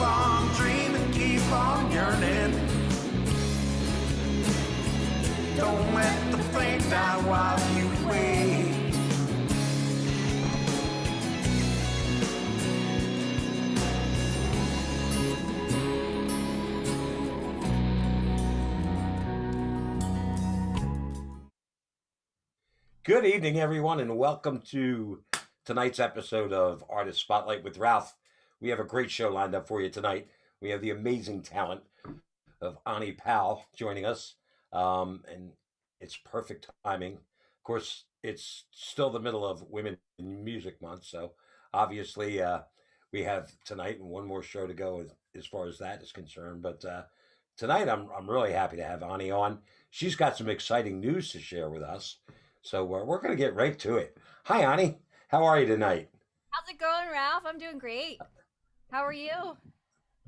on dreaming, keep on yearning. Don't let the flame die while you wait. Good evening, everyone, and welcome to tonight's episode of Artist Spotlight with Ralph. We have a great show lined up for you tonight. We have the amazing talent of Ani Powell joining us, and it's perfect timing. Of course, it's still the middle of Women in Music Month, so obviously we have tonight and one more show to go as far as that is concerned. But tonight, I'm really happy to have Ani on. She's got some exciting news to share with us. So we're going to get right to it. Hi, Ani. How are you tonight? How's it going, Ralph? I'm doing great. How are you?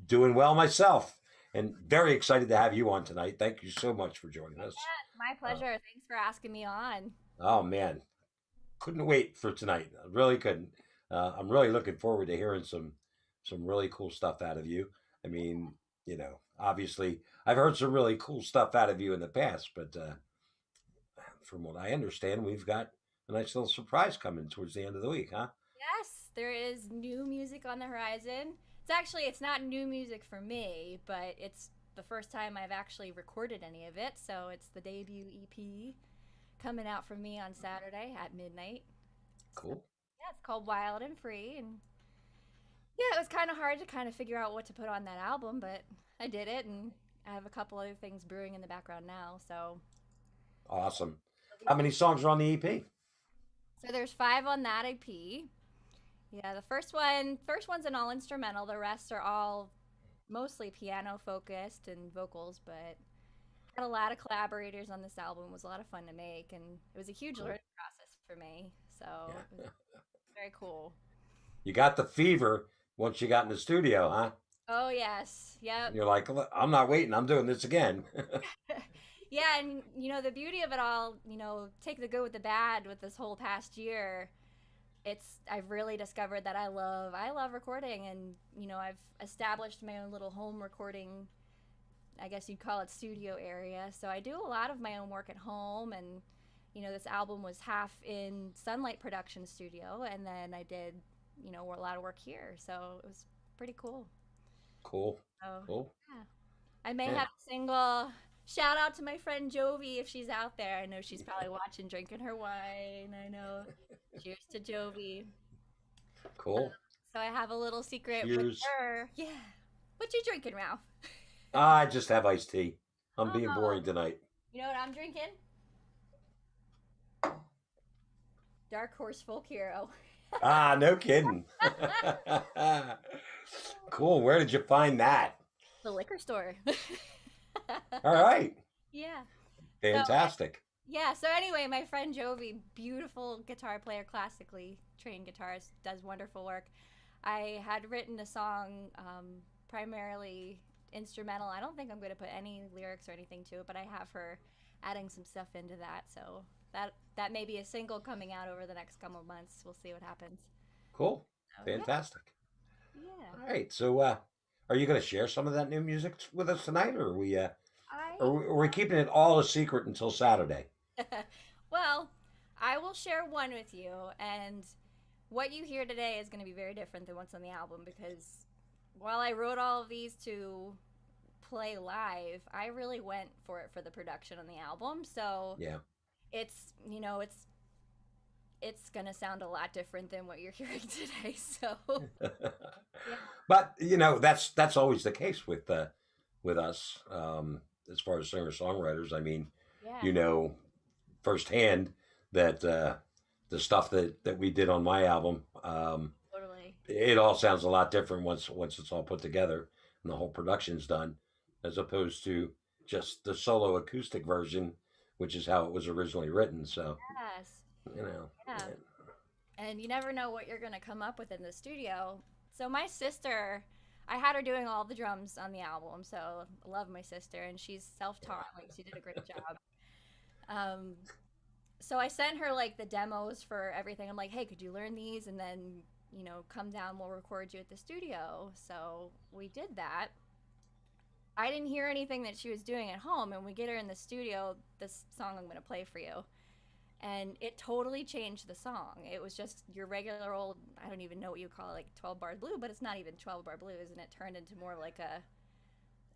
Doing well myself, and very excited to have you on tonight. Thank you so much for joining us. My Uh, pleasure. Thanks for asking me on. oh man, couldn't wait for tonight. I really couldn't. I'm really looking forward to hearing some really cool stuff out of you. I mean, obviously, I've heard some really cool stuff out of you in the past, but from what I understand, we've got a nice little surprise coming towards the end of the week, huh? Yes, there is new music on the horizon. It's not new music for me, but it's the first time I've actually recorded any of it. So it's the debut EP coming out from me on Saturday at midnight. So Cool. yeah, it's called Wild and Free, and yeah, it was kind of hard to kind of figure out what to put on that album, but I did it, and I have a couple other things brewing in the background now. So Awesome. it'll be How fun. many songs are on the EP? So there's 5 on that EP. Yeah, the first one's an all instrumental. The rest are all mostly piano focused and vocals, but had a lot of collaborators on this album. It was a lot of fun to make, and it was a huge Cool. learning process for me. So it was Yeah. very cool. You got the fever once you got in the studio, huh? Oh yes, And yep. you're like, "Look, I'm not waiting. I'm doing this again." Yeah, and the beauty of it all, take the good with the bad with this whole past year. I've really discovered that I love recording, and I've established my own little home recording, I guess you'd call it, studio area. So I do a lot of my own work at home, and this album was half in Sunlight Production Studio, and then I did a lot of work here. So it was pretty cool. Cool. So Cool. yeah, I may Yeah. have a single. Shout out to my friend Jovi if she's out there. I know she's probably watching, drinking her wine. I know. Cheers to Jovi. Cool. So I have a little secret with Cheers. her. Yeah. What you drinking, Ralph? I just have iced tea. I'm being Oh, boring tonight. you know what I'm drinking? Dark Horse Folk Hero. Ah, no kidding. Cool. Where did you find that? The liquor store. All right. Yeah. So Fantastic. yeah. So anyway, my friend Jovi, beautiful guitar player, classically trained guitarist, does wonderful work. I had written a song, primarily instrumental. I don't think I'm going to put any lyrics or anything to it, but I have her adding some stuff into that. So that may be a single coming out over the next couple of months. We'll see what happens. Cool. So yeah, Fantastic. yeah. All right. So, are you going to share some of that new music with us tonight, or I are we keeping it all a secret until Saturday? well, I will share one with you, and what you hear today is going to be very different than what's on the album because while I wrote all of these to play live, I really went for it for the production on the album. So Yeah. it's it's gonna sound a lot different than what you're hearing today. So yeah, But that's always the case with us, as far as singer songwriters. I mean, yeah, you know firsthand that the stuff that we did on my album, totally. it all sounds a lot different once it's all put together and the whole production's done, as opposed to just the solo acoustic version, which is how it was originally written. So Yes, you know, yeah. yeah. And you never know what you're gonna come up with in the studio. So my sister, I had her doing all the drums on the album, so I love my sister, and she's self-taught. Like she did a great job. So I sent her like the demos for everything. I'm like, hey, could you learn these? And then come down, we'll record you at the studio. So we did that. I didn't hear anything that she was doing at home, and we get her in the studio, this song I'm going to play for you. And it totally changed the song. It was just your regular old, I don't even know what you call it, like 12 bar blue, but it's not even 12 bar blues, and it turned into more like a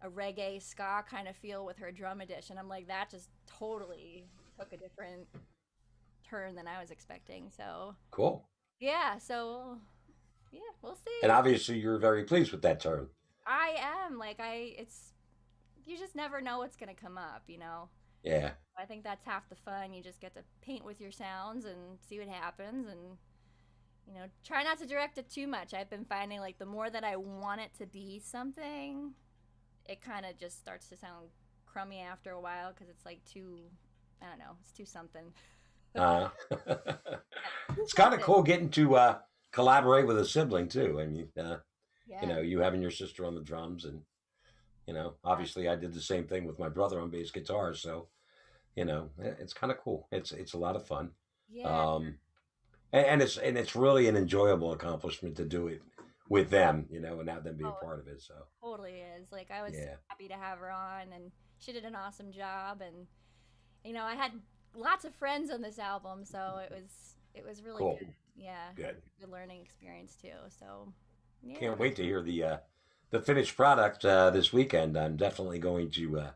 reggae ska kind of feel with her drum addition. I'm like, that just totally took a different turn than I was expecting. So Cool. yeah, so yeah, we'll see. And obviously, you're very pleased with that turn. I am like it's you just never know what's gonna come up, Yeah. I think that's half the fun. You just get to paint with your sounds and see what happens, and try not to direct it too much. I've been finding like the more that I want it to be something, it kind of just starts to sound crummy after a while because it's like too, I don't know, it's too something. Uh, it's kind of cool getting to collaborate with a sibling too. I mean, Yeah. you having your sister on the drums, and obviously I did the same thing with my brother on bass guitar. So it's kind of cool. It's a lot of fun, Yeah. um, and it's really an enjoyable accomplishment to do it with them, and have them be a Oh, part of it. So totally is. Like I was so yeah, happy to have her on, and she did an awesome job. And I had lots of friends on this album, so it was really cool, good. Yeah, good. good learning experience too. So yeah. Can't wait to hear the finished product this weekend. I'm definitely going to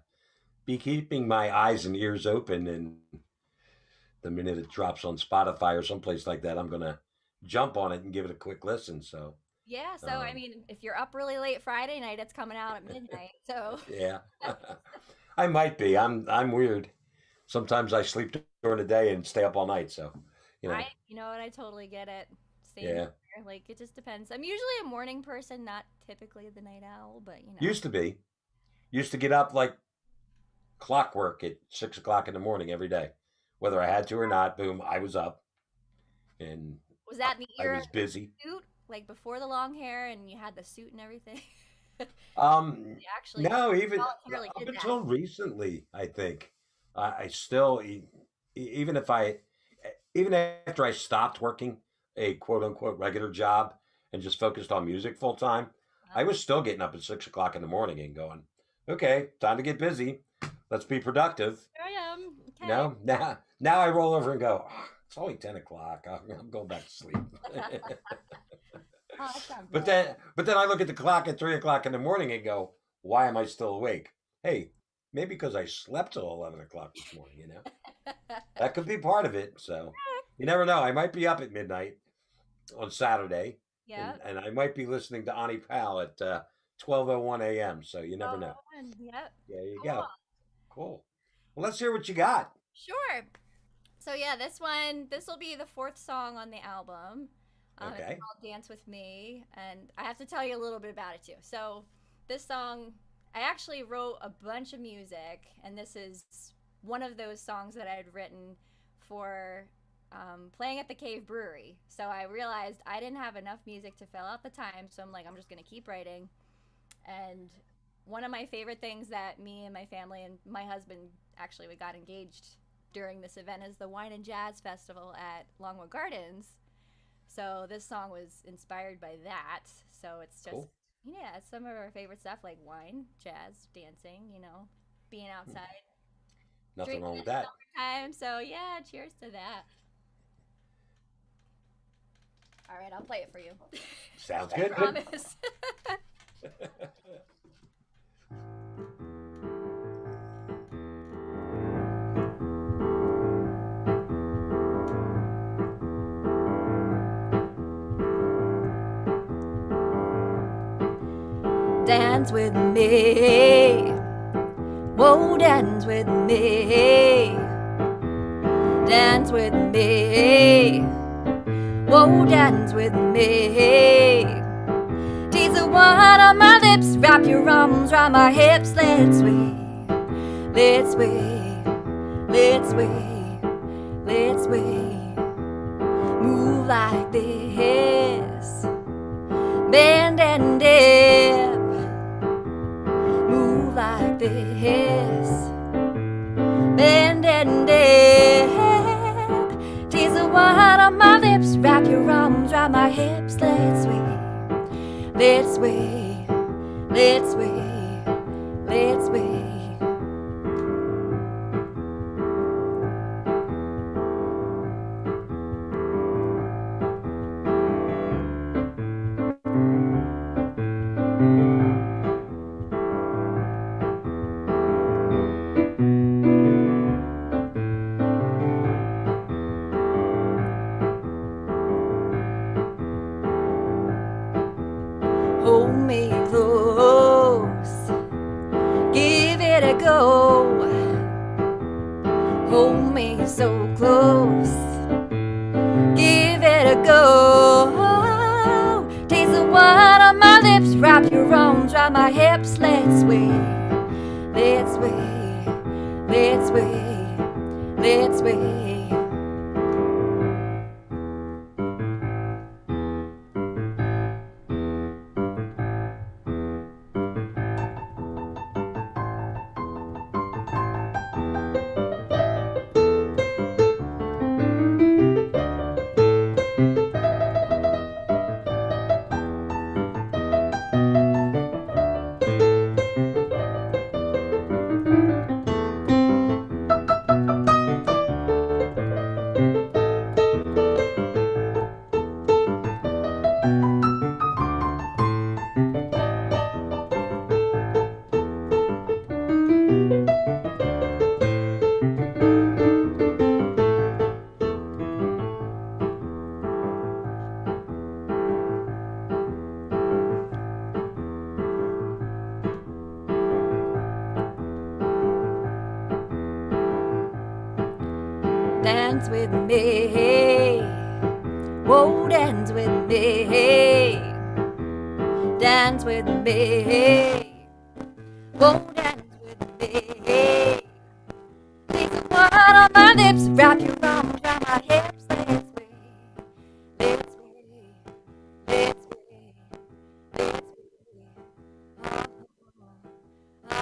be keeping my eyes and ears open, and the minute it drops on Spotify or someplace like that, I'm gonna jump on it and give it a quick listen. So Yeah, so I um, mean, if you're up really late Friday night, it's coming out at midnight. So yeah, I might be. I'm weird. Sometimes I sleep during the day and stay up all night. So you I, know, you know what, I totally get it. Same yeah. here. Like it just depends. I'm usually a morning person, not typically the night owl, but Used to be. Used to get up like clockwork at 6 o'clock in the morning every day, whether I had to or not. Boom, I was up, and Was that in the I era was busy. suit, like before the long hair and you had the suit and everything? Um, You actually no, even voluntarily up did that. until recently, I think I still, even if even after I stopped working a quote unquote regular job and just focused on music full time, I Huh? was still getting up at 6 o'clock in the morning and going, okay, time to get busy. Let's be productive. Here I am. Okay. Now I roll over and go, "Ah, it's only 10 o'clock. I'm going back to sleep. Oh, that sounds But nice. then I look at the clock at 3 o'clock in the morning and go, why am I still awake? Hey, maybe because I slept till 11 o'clock this morning. That could be part of it. So you never know. I might be up at midnight on Saturday, Yeah. and I might be listening to Ani Pal at 12:01 a.m. So you never know. Oh, and yep. There you Cool. go. Cool. Well, let's hear what you got. Sure. So yeah, this will be the fourth song on the album. It's Okay. called "Dance with Me," and I have to tell you a little bit about it too. So this song, I actually wrote a bunch of music, and this is one of those songs that I had written for playing at the Cave Brewery. So I realized I didn't have enough music to fill out the time, so I'm like, I'm just gonna keep writing. And one of my favorite things that me and my family and my husband, actually we got engaged during this event, is the Wine and Jazz Festival at Longwood Gardens. So this song was inspired by that. So it's just, Cool. yeah, it's some of our favorite stuff like wine, jazz, dancing, being outside, Nothing drinking wrong in with the that. summertime. So yeah, cheers to that. All right, I'll play it for you. Sounds I good. promise. Dance with me. Whoa, dance with me. Dance with me. Whoa, dance with me. Tease the wine on my lips. Wrap your arms around my hips. Let's sway. Let's sway. Let's sway. Let's sway. Move like this. Bend and dip. Move like this. Bend and dip. Tease the wine on my lips. Wrap your arms around my hips. Let's let's wait, let's wait. Hold me close, give it a go. Hold me so close, give it a go. Taste the wine on my lips, wrap your arms around my hips. Let's wait, let's wait, let's wait, let's wait. Dance with me, whoa, dance with me, dance with me, whoa, dance with me. Take the wine on my lips, wrap your arms around my hips. Let's wait, let's wait, let's wait, let's wait. Oh, oh, oh, oh, oh, oh.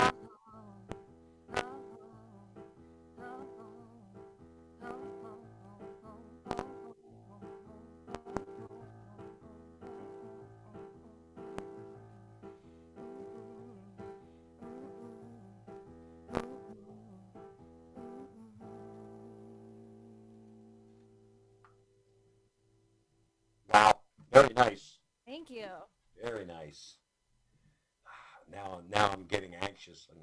Wow, very nice, Thank you. very nice. Now I'm getting anxious and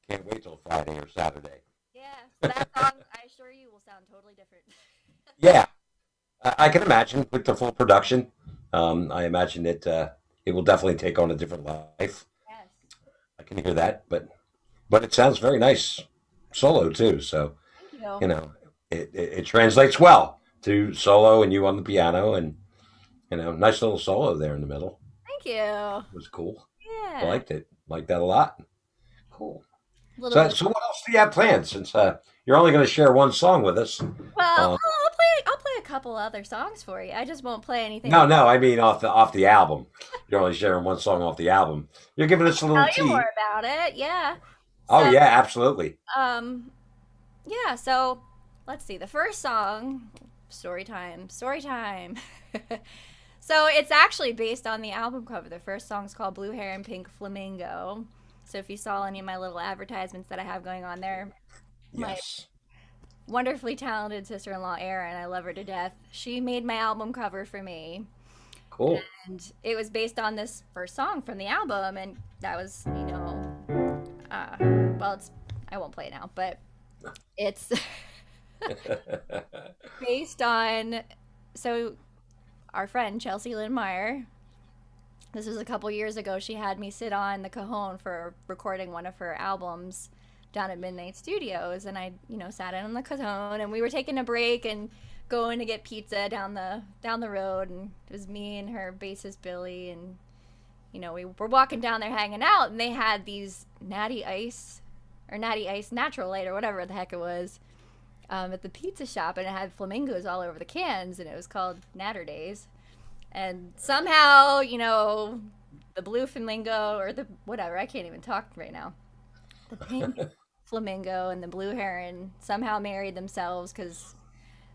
can't wait till Friday or Saturday. Yeah, so that song, I assure you, will sound totally different. Yeah, I can imagine with the full production. I imagine it will definitely take on a different life. Yes. I can hear that, but it sounds very nice solo too. So Thank you. you know it translates well to solo and you on the piano and nice little solo there in the middle. Thank you. It was cool. I Yeah. liked it. Liked that a lot. Cool. A little So bit. so what else do you have planned? Since you're only going to share one song with us. Well, Um, I'll play a couple other songs for you. I just won't play anything. no, no, I mean off the album. You're only sharing one song off the album. You're giving us a little Tell you tea. more about it. Yeah. Oh So, yeah, absolutely. um, yeah. So, let's see. The first song, story time. Story time. So it's actually based on the album cover. The first song's called Blue Hair and Pink Flamingo. So if you saw any of my little advertisements that I have going on there, my Yes. wonderfully talented sister-in-law Erin, I love her to death. She made my album cover for me, Cool. and it was based on this first song from the album, and that was, uh, well, it's I won't play it now, but it's based on so our friend Chelsea Lynn Meyer. This was a couple years ago. She had me sit on the cajon for recording one of her albums down at Midnight Studios, and I, sat in on the cajon, and we were taking a break and going to get pizza down the road, and it was me and her bassist Billy, and we were walking down there hanging out, and they had these Natty Ice Natural Light or whatever the heck it was at the pizza shop, and it had flamingos all over the cans, and it was called Natter Days. And somehow, the blue flamingo or the whatever, I can't even talk right now. The pink flamingo and the blue heron somehow married themselves because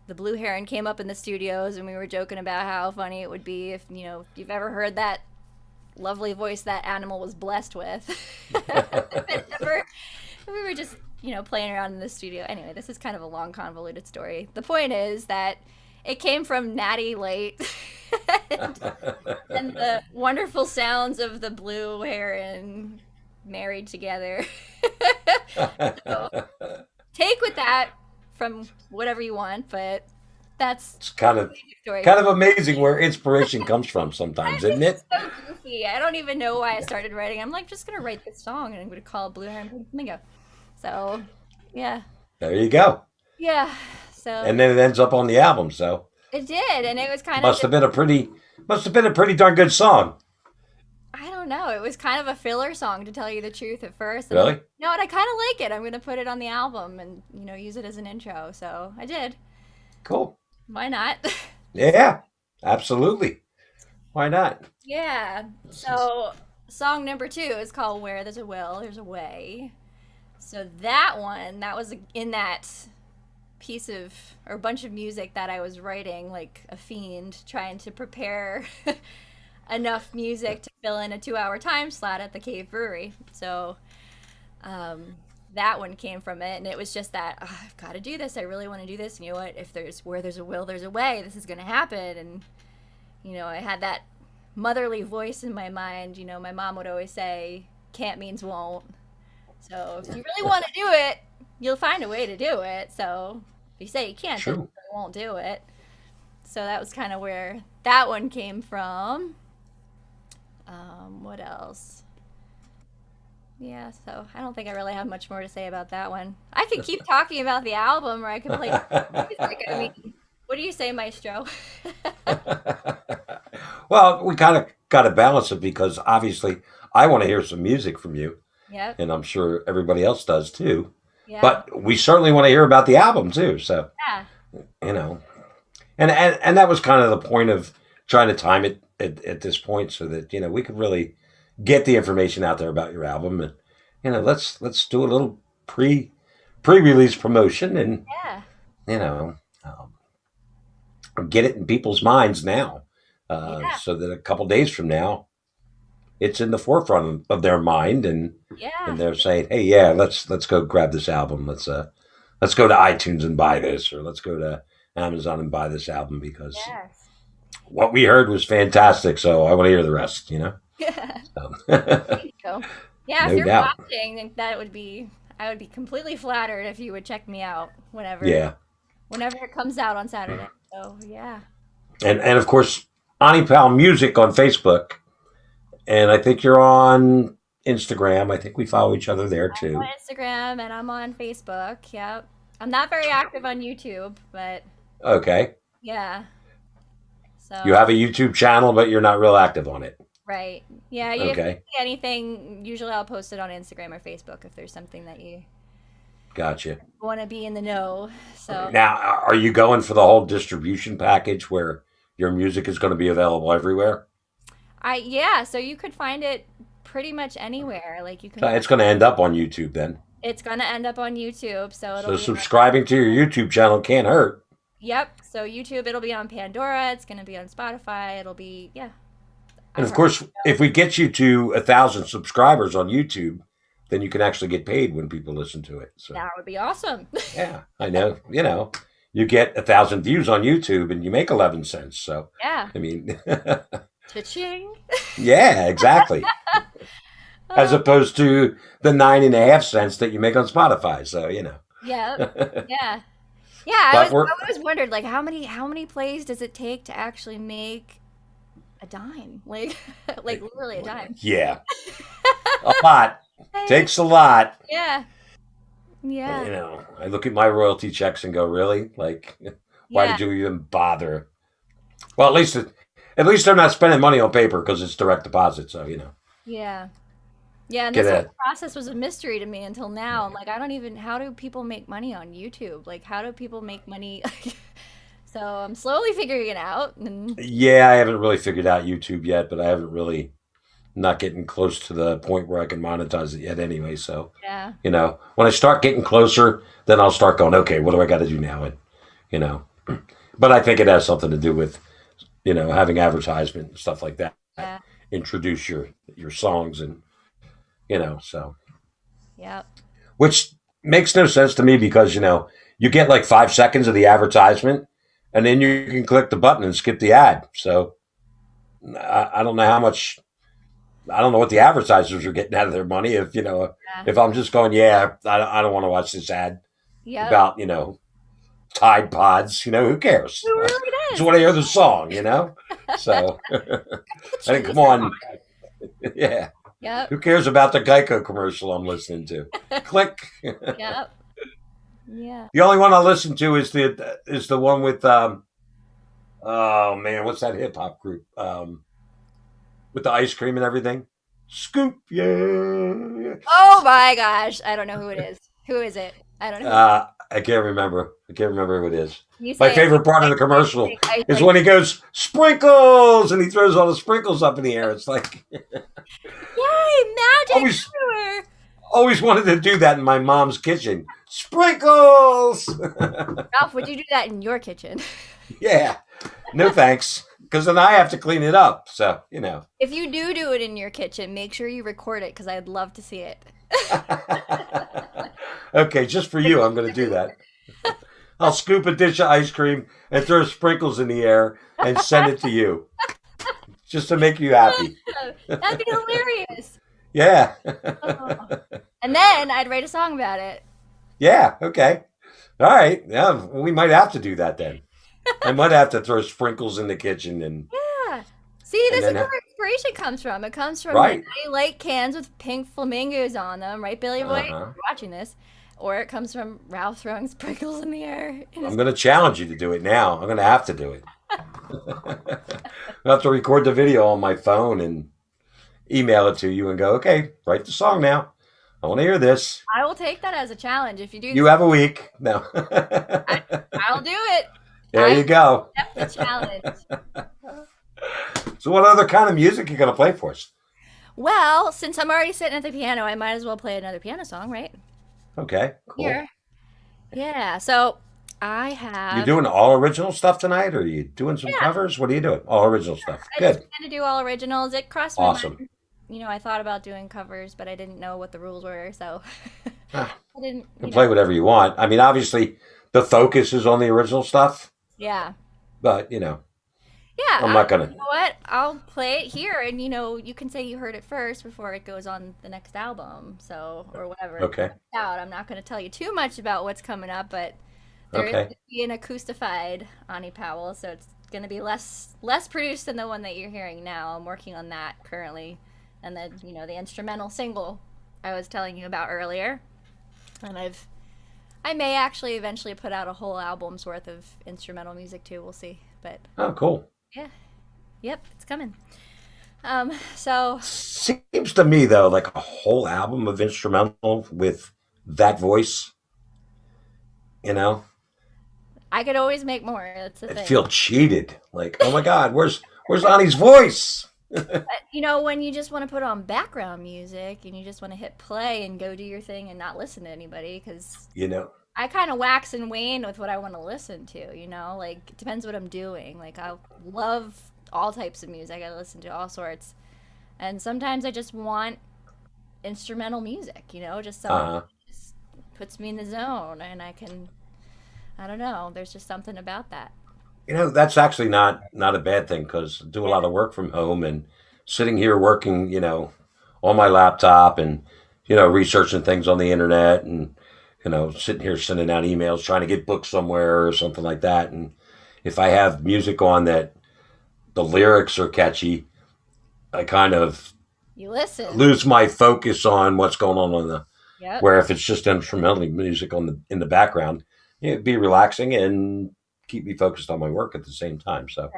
the blue heron came up in the studios and we were joking about how funny it would be if, if you've ever heard that lovely voice that animal was blessed with. We were just, playing around in the studio. Anyway, this is kind of a long, convoluted story. The point is that it came from Natty Light and the wonderful sounds of the blue heron married together. So, take with that from whatever you want, but that's It's kind of story. amazing where inspiration comes from sometimes, isn't it? So goofy. I don't even know why I started writing. I'm like, just gonna write this song and I'm gonna call it Blue Heron Flamingo. So, yeah, There you go. yeah. So And then it ends up on the album, so it did, and it was kind must of have been a pretty darn good song. I don't know. It was kind of a filler song, to tell you the truth, at first. And Really? no, and I kind of like it. I'm gonna put it on the album and use it as an intro. So I did. Cool. Why not? Yeah, absolutely. Why not? Yeah. So song number 2 is called "Where There's a Will, There's a Way." So that was in that piece of or bunch of music that I was writing like a fiend, trying to prepare enough music to fill in a 2-hour time slot at the Cave Brewery. So that one came from it, and it was just that I've got to do this. I really want to do this. And you know what? If where there's a will, there's a way. This is going to happen. And I had that motherly voice in my mind. My mom would always say, "Can't means won't." So if you really want to do it, you'll find a way to do it. So if you say you can't, then True. you won't do it. So that was kind of where that one came from. What else? Yeah, so I don't think I really have much more to say about that one. I could keep talking about the album, or I could play music. I mean, what do you say, Maestro? Well, we kind of got to balance it because obviously I want to hear some music from you, Yep. and I'm sure everybody else does too. Yeah. But we certainly want to hear about the album too. So, Yeah. and that was kind of the point of trying to time it at this point so that we could really get the information out there about your album, and let's do a little pre-release promotion and Yeah. get it in people's minds now, Yeah. so that a couple days from now it's in the forefront of their mind, and Yeah. they're saying, hey, yeah, let's go grab this album, let's go to iTunes and buy this, or let's go to Amazon and buy this album because Yes. what we heard was fantastic, so I want to hear the rest. Yeah. So, So, yeah, No if you're doubt. watching, then I would be completely flattered if you would check me out whenever yeah. it comes out on Saturday. So, yeah. And of course, Ani Pal Music on Facebook, and I think you're on Instagram. I think we follow each other there I'm too. on Instagram and I'm on Facebook. Yep. I'm not very active on YouTube, but Okay. yeah. So You have a YouTube channel, but you're not real active on it. right. Yeah, if you Okay. see anything, usually I'll post it on Instagram or Facebook if there's something that you Gotcha. want to be in the know. So Now, are you going for the whole distribution package where your music is going to be available everywhere? so you could find it pretty much anywhere. Like you So can it's going to end up on YouTube then. It's gonna end up on YouTube, so it'll So be subscribing to your YouTube channel can't hurt. Yep. So YouTube, it'll be on Pandora. It's gonna be on Spotify. It'll be And of course, if we get you to 1,000 subscribers on YouTube, then you can actually get paid when people listen to it. So that would be awesome. yeah, I know. You get 1,000 views on YouTube and you make 11 cents. So Yeah. I mean, Cha-ching. yeah, exactly. As opposed to the 9.5 cents that you make on Spotify. So Yeah. Yeah. Yeah. But I always wondered, like, how many plays does it take to actually make a dime? Like literally a dime. yeah, a lot. Takes a lot. Yeah. Yeah. I look at my royalty checks and go, really? Like, why Yeah. did you even bother? Well, at least they're not spending money on paper because it's direct deposit. So Yeah. Yeah, and Get this whole it. process was a mystery to me until now. I'm like, how do people make money on YouTube? Like, how do people make money? So I'm slowly figuring it out. And Yeah, I haven't really figured out YouTube yet, but I haven't really not getting close to the point where I can monetize it yet anyway. So, yeah, when I start getting closer, then I'll start going, okay, what do I got to do now? And, but I think it has something to do with, having advertisement and stuff like that. yeah, introduce your songs, and so Yep. which makes no sense to me because you get like 5 seconds of the advertisement, and then you can click the button and skip the ad. So I don't know how much. I don't know what the advertisers are getting out of their money if Yeah. if I'm just going, yeah, I don't want to watch this ad Yep. about Tide Pods. Who cares? Who really I just does? want to hear the song. So I mean, come on, yeah. Yep. Who cares about the Geico commercial I'm listening to? Click. Yep. Yeah. The only one I listen to is the one with oh man, what's that hip hop group with the ice cream and everything? Scoop, yeah. Oh my gosh, I don't know who it is. Who is it? I don't know. I can't remember. I can't rember who it is. You My say favorite part of the commercial is when he goes sprinkles and he throws all the sprinkles up in the air. It's like Yay, magic always everywhere. always wanted to do that in my mom's kitchen. Sprinkles. Ralph, would you do that in your kitchen? Yeah. No thanks. Because then I have to clean it up. So, If you do it in your kitchen, make sure you record it because I'd love to see it. Okay, just for you, I'm going to do that. I'll scoop a dish of ice cream and throw sprinkles in the air and send it to you. Just to make you happy. That'd be hilarious. Yeah. Oh. And then I'd write a song about it. Yeah, okay. All right. Yeah, we might have to do that then. I might have to throw sprinkles in the kitchen and Yeah. See, this is then where inspiration comes from. It comes from Right. light cans with pink flamingos on them, right, Billy Boy? Uh-huh. You're watching this. Or it comes from Ralph throwing sprinkles in the air. I'm going to challenge you to do it now. I'm going to have to do it. I'll have to record the video on my phone and email it to you and go, okay, write the song now. I want to hear this. I will take that as a challenge. If you do You have a week. No. I'll do it. There you go. Accept the challenge. So what other kind of music are you going to play for us? Well, since I'm already sitting at the piano, I might as well play another piano song, right? Okay, cool. Here. Yeah, so I have... You doing all original stuff tonight, or are you doing some Yeah. covers? What are you doing? All original stuff. I Good. just kind to do all originals. It crossed my Awesome. mind. I thought about doing covers, but I didn't know what the rules were, so Ah, I didn't. You can play whatever you want. I mean, obviously, the focus is on the original stuff, Yeah. but Yeah. I'm not gonna. You know what? I'll play it here, and you can say you heard it first before it goes on the next album, or whatever. Okay. Out. I'm not going to tell you too much about what's coming up, but there is Okay. going to be an acoustified Ani Powell, so it's going to be less produced than the one that you're hearing now. I'm working on that currently, and then the instrumental single I was telling you about earlier, and I may actually eventually put out a whole album's worth of instrumental music too. We'll see, but Oh, cool. yeah, yep, it's coming. So Seems to me though, like a whole album of instrumental with that voice. I could always make more. That's the I thing. feel cheated. Like, oh my God, where's Ani's voice? But, when you just want to put on background music and you just want to hit play and go do your thing and not listen to anybody, because I kind of wax and wane with what I want to listen to, like it depends what I'm doing. Like I love all types of music. I listen to all sorts. And sometimes I just want instrumental music, just something that just puts me in the zone and I don't know, there's just something about that. That's actually not a bad thing because I do a lot of work from home and sitting here working, on my laptop and, researching things on the internet and, sitting here sending out emails, trying to get booked somewhere or something like that. And if I have music on that the lyrics are catchy, I kind of You listen. lose my focus on what's going on the, Yep. where if it's just instrumental music in the background, it'd be relaxing and keep me focused on my work at the same time. So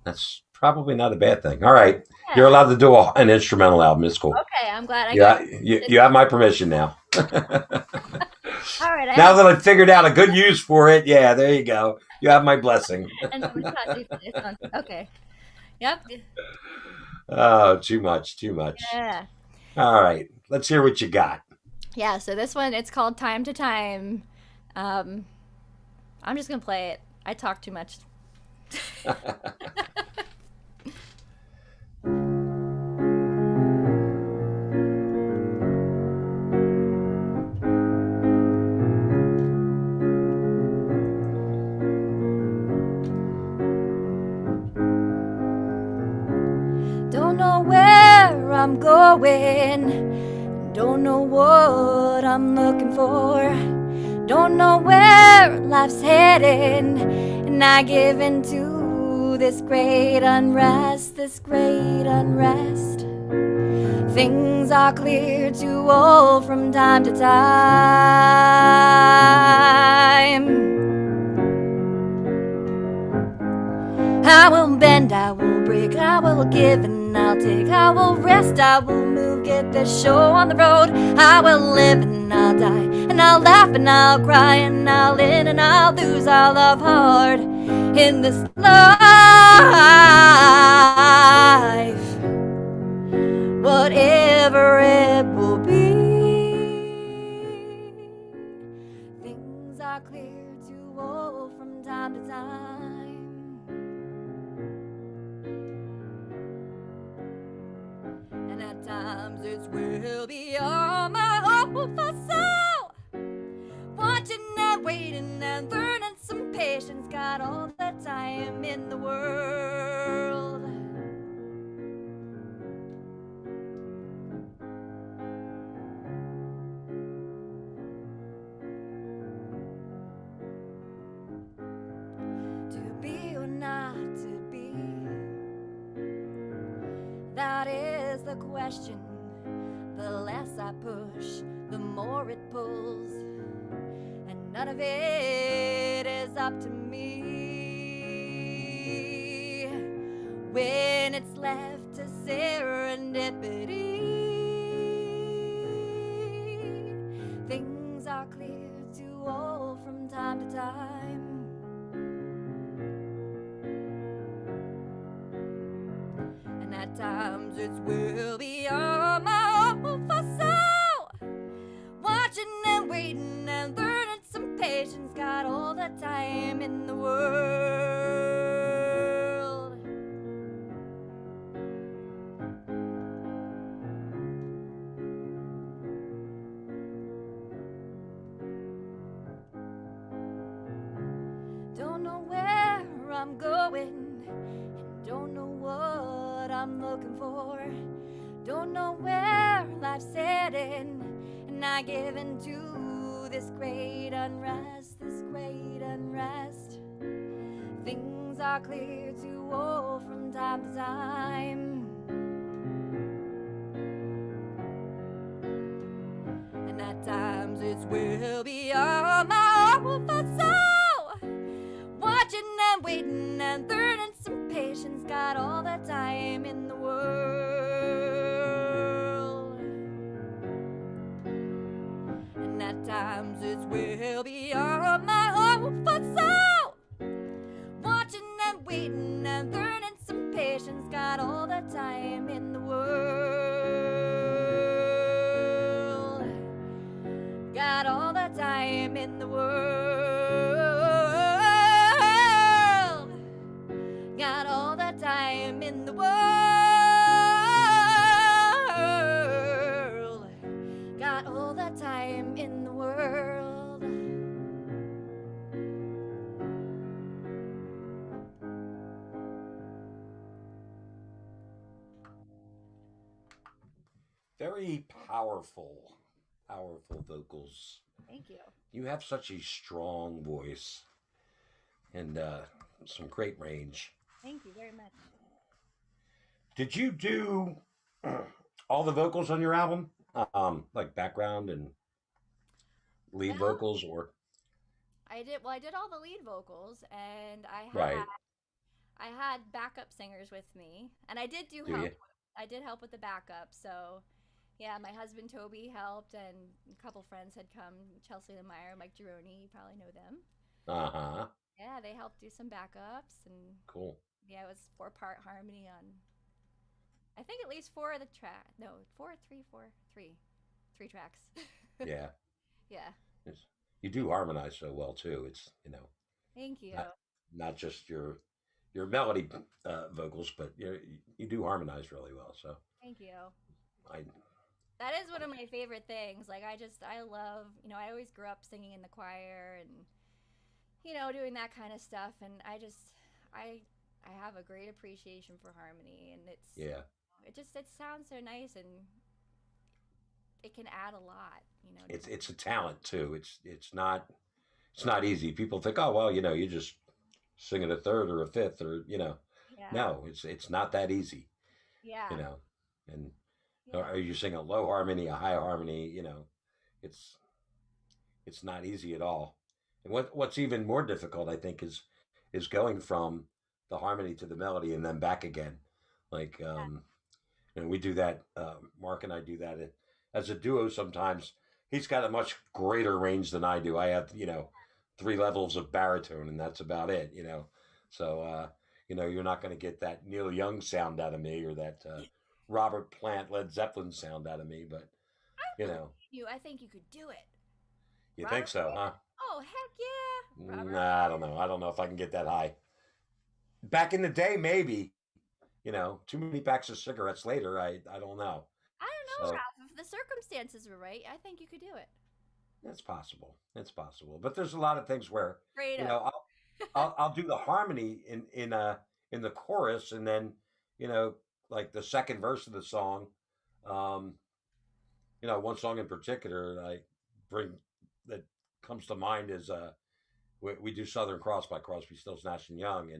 that's probably not a bad thing. All right. Yeah. You're allowed to do an instrumental album. It's cool. Okay, I'm glad I Yeah, got you have my permission now. All right. Now that I've figured out a good use for it, yeah, there you go. You have my blessing. And I'm gonna cut you for this one. Okay. Yep. Oh, too much. Yeah. All right. Let's hear what you got. Yeah, so this one, it's called Time to Time. I'm just going to play it. I talk too much. Don't know what I'm looking for. Don't know where life's heading. And I give into this great unrest, this great unrest. Things are clear to all from time to time. I will bend, I will break, I will give and I'll take. I will rest, I will move, get this show on the road. I will live and I'll die, and I'll laugh and I'll cry, and I'll win and I'll lose. I'll love hard in this life, whatever it will be. Things are clear to all from time to time. And at times it will be all my hope for soul. Watching and waiting and learning some patience. Got all the time in the world. To be or not to be, that is the question. The less I push, the more it pulls, and none of it is up to me. When it's left to serendipity, things are clear to all from time to time. And at times it will be all my hope for soul. Watching and waiting and learning some patience. Got all the time in the world. Don't know where I'm going, and don't know what I'm looking for. Don't know where life's heading, and I give into this great unrest, this great unrest. Things are clear to all from time to time. And at times it will be all my hope for soul. Watching and waiting and learning some patience. Got all the time in the world. And at times it will be all my hope for soul. Watching and waiting and learning some patience. Got all the time in the world. Got all the time in the world. Got all the time in the world. Got all the time in the world. Very powerful, powerful vocals. Thank you. You have such a strong voice and some great range. Thank you very much. Did you do all the vocals on your album? Like background and lead Well, vocals, or I did. Well, I did all the lead vocals, and right? I had backup singers with me, and I did do Do help. you? I did help with the backup. So, yeah, my husband Toby helped, and a couple friends had come. Chelsea and Meyer, Mike Gironi, you probably know them. Uh huh. Yeah, they helped do some backups, and Cool. yeah, it was 4-part harmony on. I think at least four of the track. No, three tracks. Yeah. Yeah. It's, you do harmonize so well too. It's Thank you. not just your melody vocals, but you do harmonize really well. So Thank you. I That is one of my favorite things. Like I love, I always grew up singing in the choir and doing that kind of stuff, and I have a great appreciation for harmony, and yeah it sounds so nice and it can add a lot, you know. It's a talent too. It's not easy. People think, oh well, you just sing it a third or a fifth or Yeah. no, it's not that easy. You Yeah. know, and Yeah. or you sing a low harmony, a high harmony. It's it's not easy at all. And what's even more difficult, I think, is going from the harmony to the melody and then back again. Like and we do that. Mark and I do that as a duo sometimes. He's got a much greater range than I do. I have, 3 levels of baritone, and that's about it. So you're not going to get that Neil Young sound out of me or that Robert Plant Led Zeppelin sound out of me. But I you believe know, you. I think you could do it. you think Robert so, huh? Plant. Oh, heck yeah. Robert. Nah, I don't know. I don't know if I can get that high. Back in the day, maybe. Too many packs of cigarettes later. I don't know. I don't know, So Ralph. If the circumstances were right, I think you could do it. it's possible. It's possible. But there's a lot of things where you Fredo. know I'll do the harmony in the chorus, and then you know like the second verse of the song. Um, one song in particular that I bring that comes to mind is we do Southern Cross by Crosby, Stills, Nash and Young,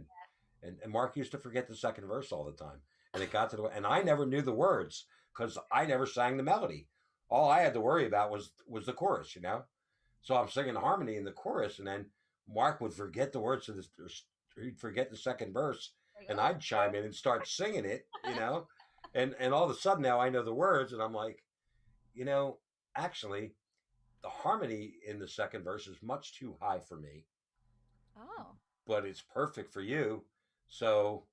and Mark used to forget the second verse all the time, and it got to the and I never knew the words because I never sang the melody. All I had to worry about was the chorus. So I'm singing harmony in the chorus, and then Mark would forget the words of this. He'd forget the second verse, Like, and oh, I'd chime in and start singing it. And all of a sudden now I know the words, and I'm like, you know, actually, the harmony in the second verse is much too high for me, oh, but it's perfect for you. So,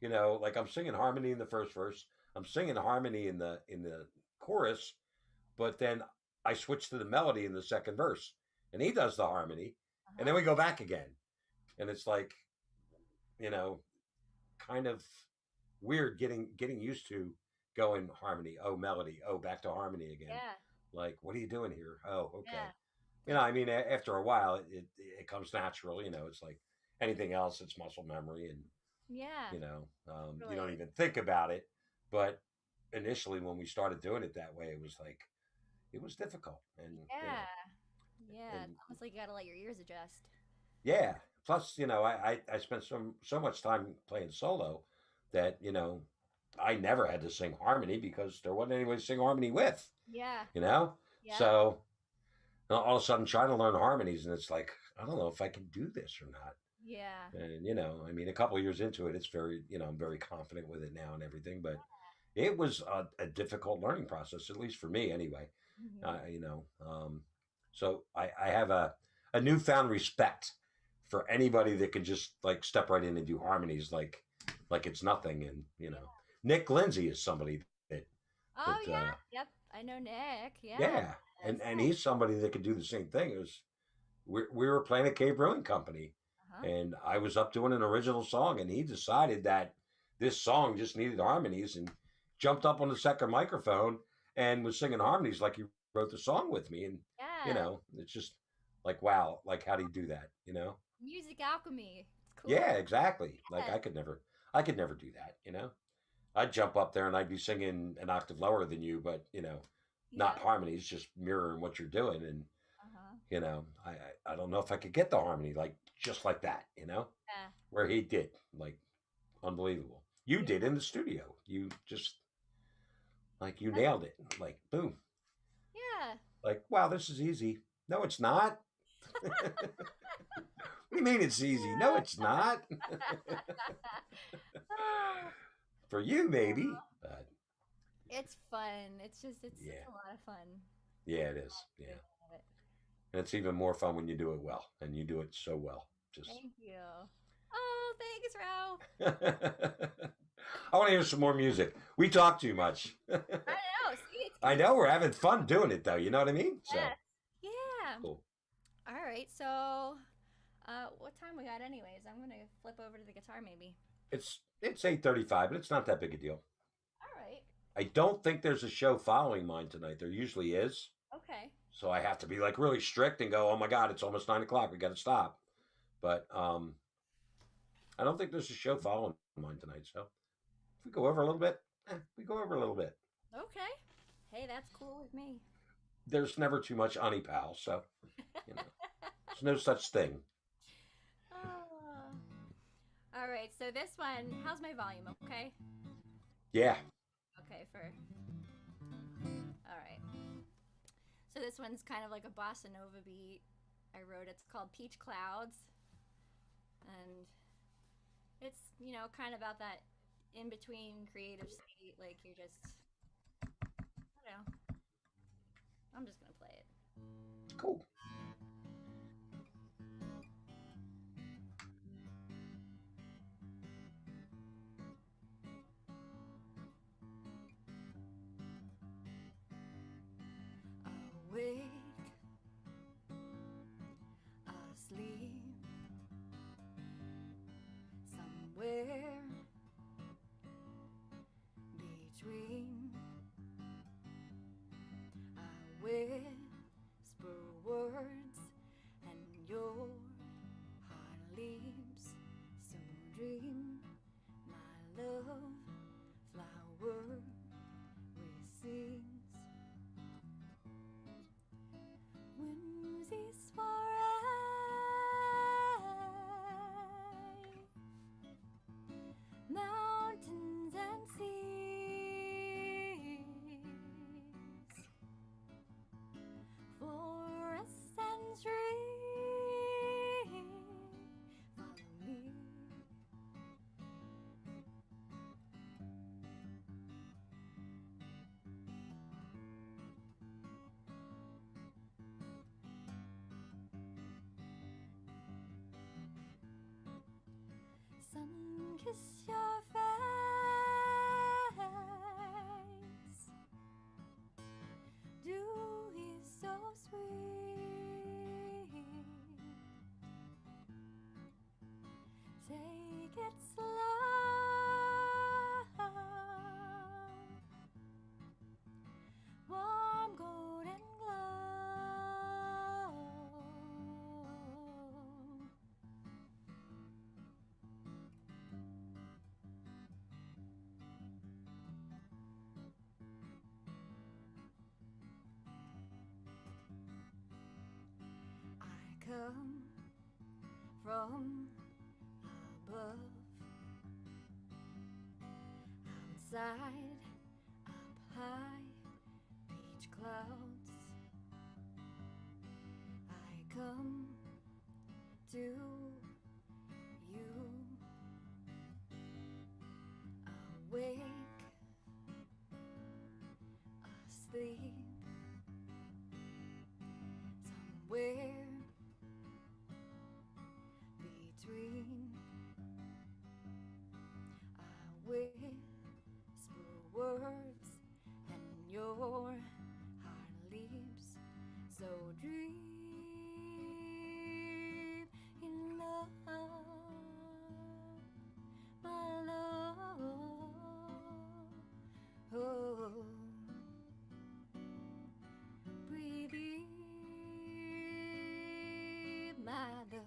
like I'm singing harmony in the first verse, I'm singing harmony in the chorus, but then I switch to the melody in the second verse, and he does the harmony, and then uh-huh. we go back again, and it's like, you know, kind of weird getting used to going harmony, oh melody, oh back to harmony again. Yeah, Like, what are you doing here? Oh, okay. yeah. Like, I mean, after a while, it comes natural. It's like anything else. It's muscle memory, and yeah, you don't really. even think about it. But initially, when we started doing it that way, it was like it was difficult, and Yeah, yeah. and It's almost like you gotta let your ears adjust. yeah. Plus, I spent so much time playing solo that I never had to sing harmony because there wasn't anybody to sing harmony with. Yeah, You know, yeah, so all of a sudden trying to learn harmonies, and it's like I don't know if I can do this or not. yeah. And I mean, a couple of years into it, it's very, I'm very confident with it now and everything. But it was a difficult learning process, at least for me, anyway. Hmm. So I have a newfound respect for anybody that can just like step right in and do harmonies like it's nothing. And Nick Lindsay is somebody that Oh that yeah, yep. I know Nick. Yeah. yeah, and he's somebody that could do the same thing. It was we were playing at Cave Brewing Company, Uh-huh. and I was up doing an original song, and he decided that this song just needed harmonies, and jumped up on the second microphone and was singing harmonies like he wrote the song with me, and Yeah. it's just like wow, like how do you do that? Music alchemy. It's cool. Yeah, exactly. Like Yeah. I could never do that. I'd jump up there and I'd be singing an octave lower than you, but Yeah. not harmonies, just mirroring what you're doing, and Uh-huh. I don't know if I could get the harmony like just like that, Yeah. where he did, like unbelievable. You Yeah. did in the studio. You just like you nailed it. Like boom. Yeah. Like wow, this is easy. No, it's not. What do you mean it's easy? No, it's not. Oh, For you, maybe. But it's fun. It's yeah, a lot of fun. yeah, it is. Yeah, Doing all of it. and it's even more fun when you do it well, and you do it so well. Just. Thank you. Oh, thanks, Ralph. I want to hear some more music. We talk too much. I know. See, it's I good. know we're having fun doing it though. You know what I mean? So Yes. Yeah. cool. All right. So, what time we got, anyways? I'm gonna flip over to the guitar, maybe. It's 8:35, but it's not that big a deal. All right. I don't think there's a show following mine tonight. There usually is, Okay. so I have to be like really strict and go. Oh my God, it's almost 9 o'clock. We got to stop. But I don't think there's a show following mine tonight. So if we go over a little bit, we go over a little bit. Okay. Hey, that's cool with me. there's never too much honey, pal. So, you know, there's no such thing. Oh. All right, so this one, how's my volume? Okay. Yeah. Okay, for all right. So this one's kind of like a bossa nova beat. I wrote it's called Peach Clouds, and it's kind of about that in between creative state. Like you're just, I don't know. I'm just gonna play it. Cool. Awake, asleep, somewhere between. I whisper words and your heart leaps. So dream, my love, flower receives. Whimsies for mountains and seas, forests and trees. Follow me. Sun kiss your face, dew is so sweet. Take it slow, warm golden glow. I come from above, outside, up high, peach clouds. I come to you, awake, asleep, somewhere between. I whisper words and your heart leaps. So dream in love, my love. Oh, breathe in, my love,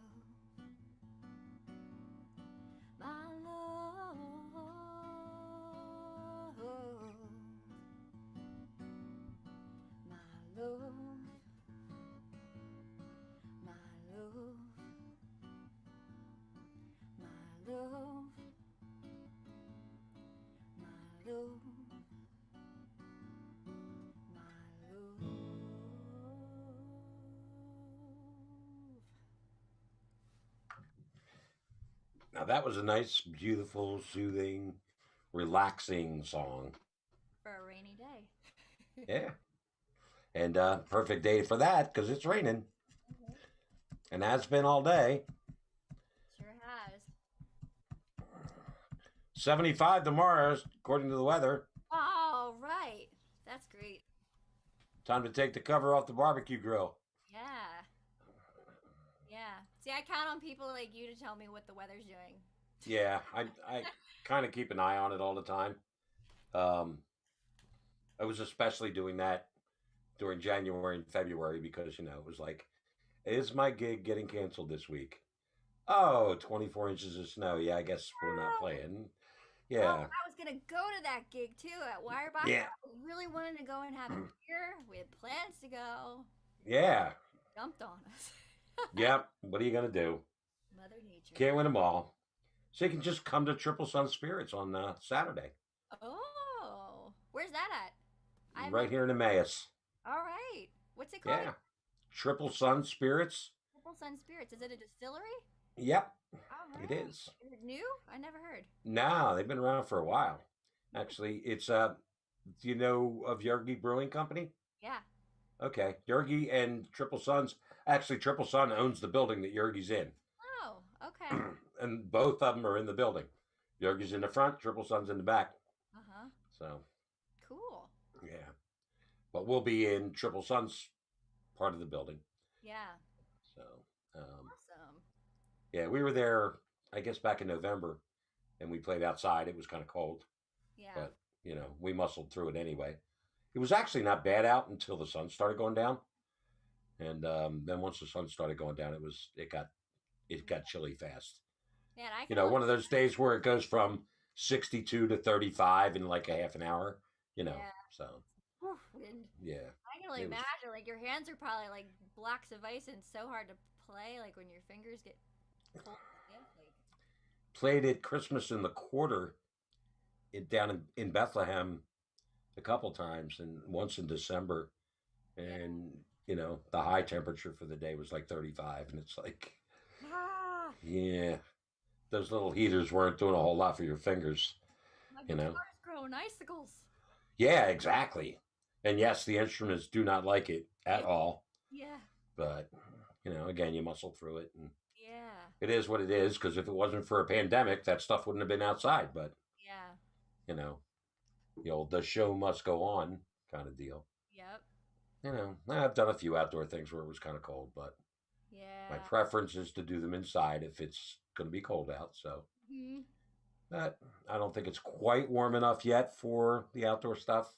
my love, my love, my love, my love, my love, my love. Now that was a nice, beautiful, soothing, relaxing song. For a rainy day. Yeah. And perfect day for that because it's raining Mhm. and has been all day. Sure has. 75 tomorrow, according to the weather. Oh, right. That's great. Time to take the cover off the barbecue grill. Yeah. Yeah. See, I count on people like you to tell me what the weather's doing. Yeah, I kind of keep an eye on it all the time. Um, I was especially doing that during January and February because, it was like, is my gig getting canceled this week? Oh, 24 inches of snow. Yeah, I guess we're not playing. Oh, Yeah. I was gonna go to that gig too at Wirebox. Yeah. I really wanted to go and have a beer. We had plans to go. Yeah. Jumped on us. Yep. What are you gonna do? Mother Nature. Can't win them all. So you can just come to Triple Sun Spirits on Saturday, Oh, where's that at? I've right never. here in Emmaus. All right. What's it called? Yeah. Triple Sun Spirits. Triple Sun Spirits. Is it a distillery? Yep, All it right. is. Is it new? I never heard. No, they've been around for a while. Actually, it's do you know of Yergi Brewing Company? Yeah. Okay, Yergi and Triple Suns. Actually, Triple Sun owns the building that Yergi's in, Oh, okay. and both of them are in the building. Yergi's in the front, Triple Sun's in the back. Uh huh. So Cool. yeah, but we'll be in Triple Sun's part of the building. Yeah. So Awesome. yeah, we were there. I guess back in November, and we played outside. It was kind of cold, Yeah. but we muscled through it anyway. It was actually not bad out until the sun started going down, and then once the sun started going down, it got chilly fast. Man, I can only. One of those days where it goes from 62 to 35 in like a half an hour. Yeah. So Whew, wind. yeah, I can only it was. imagine. Like your hands are probably like blocks of ice, and it's so hard to play. Like when your fingers get cold. Yeah. Like. Played at Christmas in the Quarter down in Bethlehem a couple times, and once in December, Yeah. and the high temperature for the day was like 35, and it's like, Ah. yeah, those little heaters weren't doing a whole lot for your fingers. My you know guitar's growing icicles. yeah, exactly. And yes, the instruments do not like it at all, Yeah. but again, you muscle through it, and Yeah. it is what it is, because if it wasn't for a pandemic, that stuff wouldn't have been outside. But Yeah. the old "the show must go on" kind of deal. Yep. I've done a few outdoor things where it was kind of cold, but my Yeah. preference is to do them inside if it's going to be cold out. So, Hmm. but I don't think it's quite warm enough yet for the outdoor stuff.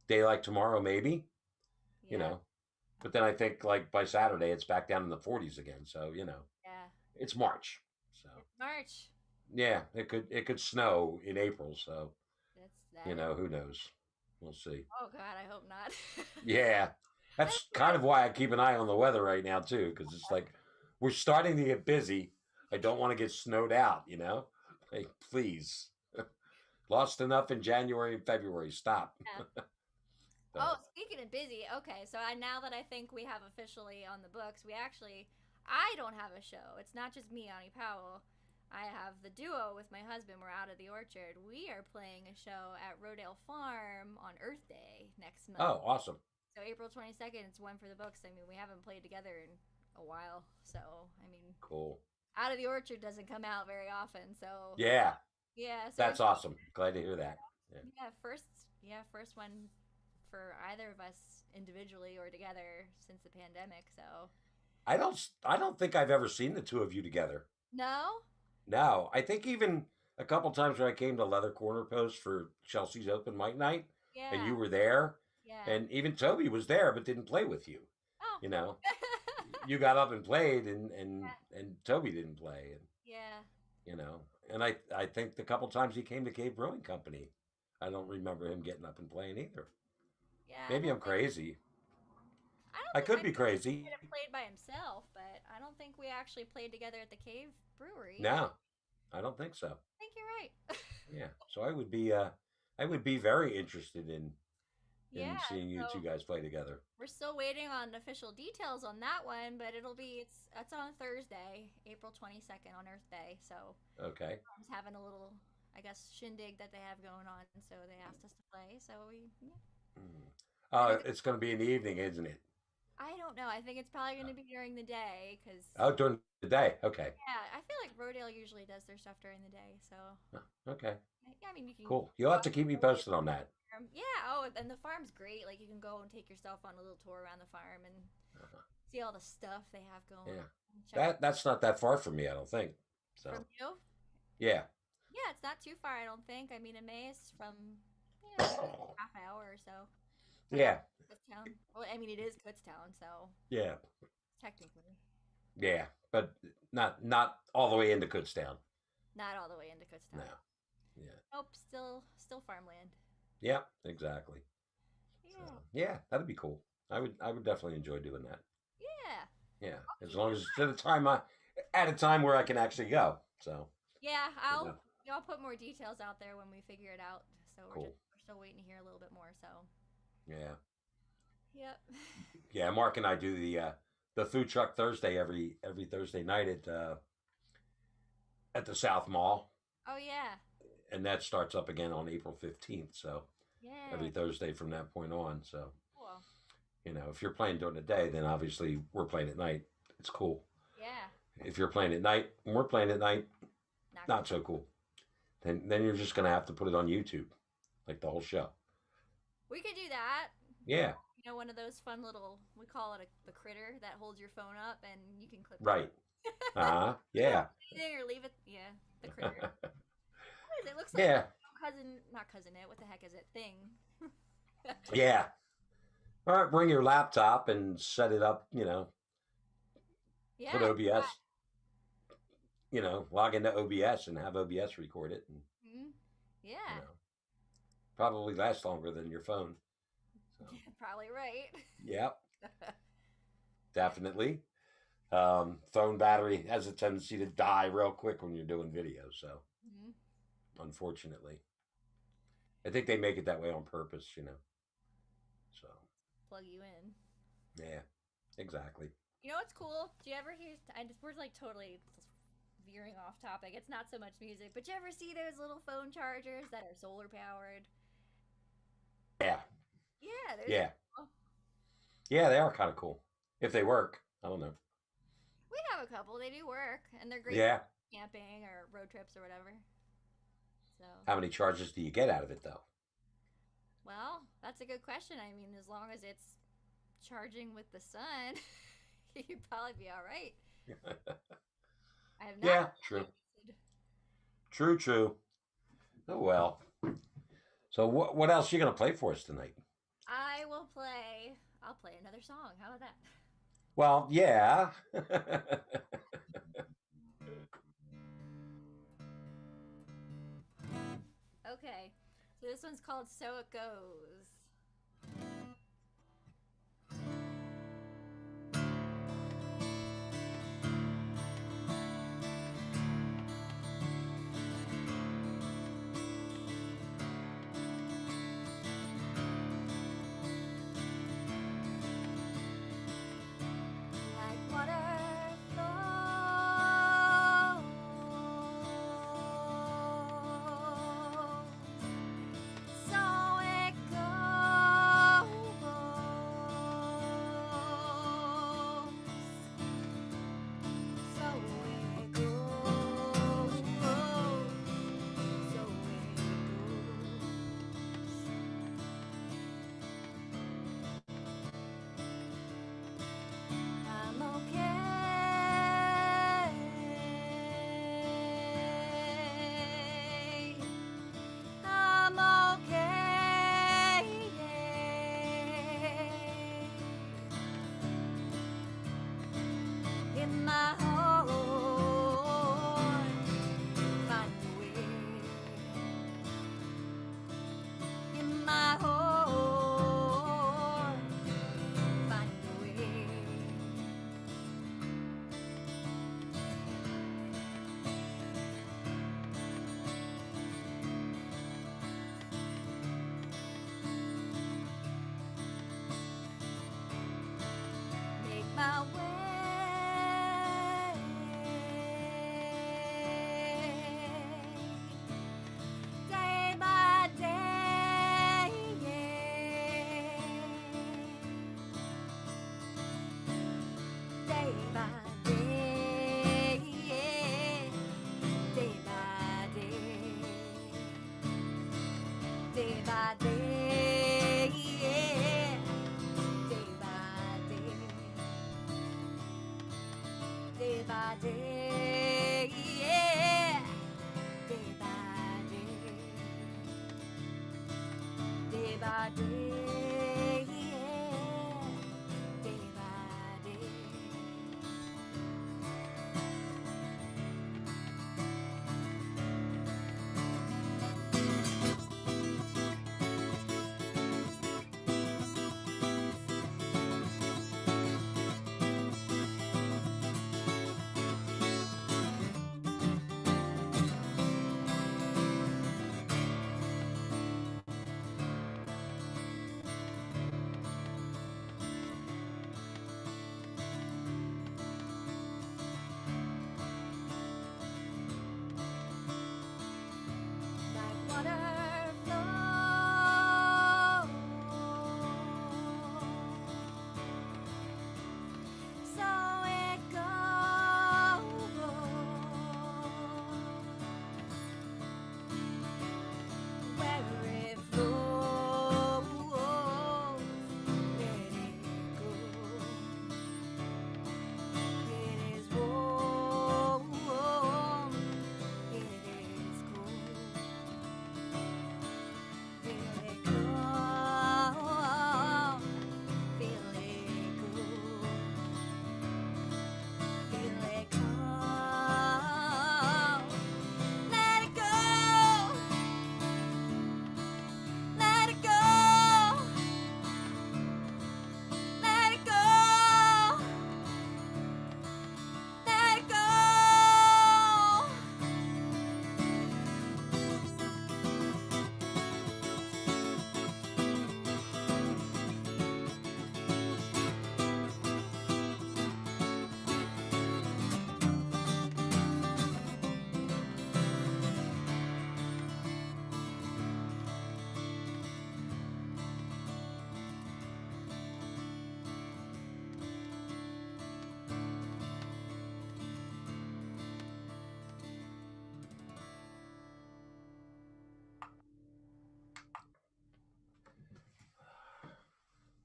Day like tomorrow, maybe, you Yeah. know. But then I think like by Saturday it's back down in the 40s again. So Yeah. it's March. So It's March. yeah, it could snow in April. So That's that. who knows? We'll see. Oh God, I hope not. Yeah, that's kind of why I keep an eye on the weather right now too, because it's like we're starting to get busy. I don't want to get snowed out. Like please, lost enough in January and February. Stop. Yeah. But, Oh, speaking of busy, okay, so now that I think we have officially on the books, I don't have a show. It's not just me, Ani Powell. I have the duo with my husband. We're out of the orchard. We are playing a show at Rodale Farm on Earth Day next month. oh, awesome. So April 22nd, it's one for the books. I mean, we haven't played together in a while. So, I mean, Cool. Out of the Orchard doesn't come out very often. So, Yeah, yeah. So that's awesome. Glad to hear that. Yeah, first one for either of us individually or together since the pandemic. So I don't think I've ever seen the two of you together. no, No, I think even a couple times when I came to Leather Corner Post for Chelsea's open mic night, yeah, and you were there, yeah. and even Toby was there but didn't play with you. Oh, You know, you got up and played, and Yeah. and Toby didn't play, and yeah. and I think the couple times he came to Cave Brewing Company, I don't remember him getting up and playing either. Yeah. Maybe I'm crazy. I don't I think could be think crazy. He might have played by himself, but I don't think we actually played together at the Cave Brewery. No, I don't think so. I think you're right. Yeah, so I would be very interested in Yeah. seeing you So two guys play together. we're still waiting on official details on that one, but it's on Thursday, April 22nd on Earth Day. So Okay. mom's having a little, I guess, shindig that they have going on, so they asked us to play. So Mm. I think It's going to be in the evening, isn't it? I don't know. I think it's probably going to be during the day because Oh, during the day. Okay. yeah, I feel like Rodale usually does their stuff during the day. So Okay. yeah, I mean you can Cool. You'll have to keep me posted on that. Yeah. Oh, and the farm's great. Like you can go and take yourself on a little tour around the farm and Uh-huh. see all the stuff they have going. Yeah. on. Check That's not that far from me, I don't think. So from you. yeah. Yeah, it's not too far. I don't think. I mean, Emmaus from half hour or so. Yeah. Kutztown. Well, I mean, it is Kutztown, so Yeah. technically Yeah. But not all the way into Kutztown. not all the way into Kutztown. No. Yeah. Nope, still farmland. Yeah, exactly. So Yeah. yeah, that'd be cool. I would definitely enjoy doing that. Yeah. Yeah, I'll as keep long you. as it's at a time where I can actually go. So Yeah, you know, I'll put more details out there when we figure it out. So cool. we're still waiting to hear a little bit more. So Yeah, yep. yeah. Mark and I do the food truck Thursday every Thursday night at the South Mall, Oh yeah. and that starts up again on April 15th. So Yeah. every Thursday from that point on. So Cool. if you're playing during the day, then obviously we're playing at night. It's cool. Yeah. If you're playing at night and we're playing at night, Not not cool. so cool. Then you're just gonna have to put it on YouTube, like the whole show. We could do that. Yeah, You know, one of those fun little, we call it the critter that holds your phone up and you can clip it. right. You don't Yeah. put anything or leave it. Yeah, the critter. What is it? It looks like Yeah. not cousin it. What the heck is it? Thing. Yeah. All right, bring your laptop and set it up, put Yeah. OBS, log into OBS and have OBS record it and, Mhm. you Yeah. know, probably lasts longer than your phone. So, Probably right. yep, definitely. Phone battery has a tendency to die real quick when you're doing video. So, Mhm. unfortunately, I think they make it that way on purpose. So, Plug you in. yeah, exactly. You know what's cool? Do you ever hear? We're like totally veering off topic. It's not so much music, but you ever see those little phone chargers that are solar powered? Yeah, Yeah, there's. yeah, yeah, they are kind of cool. If they work, I don't know. We have a couple. They do work, and they're great Yeah. for camping or road trips or whatever. So, How many charges do you get out of it, though? well, that's a good question. I mean, as long as it's charging with the sun, you'd probably be all right. I have not. Yeah, true. True, true. Oh, well. So what else are you going to play for us tonight? I'll play another song. How about that? Well, yeah. Okay. So this one's called So It Goes. Like water flows, so it goes. So it goes. So it goes. I'm okay. I'm okay. In my heart, find a way. In my heart, find a way. Make my way day by day, day by day, day by day, day by day, day by day. Day by day, yeah. Day by day, day by day, yeah. Day by day.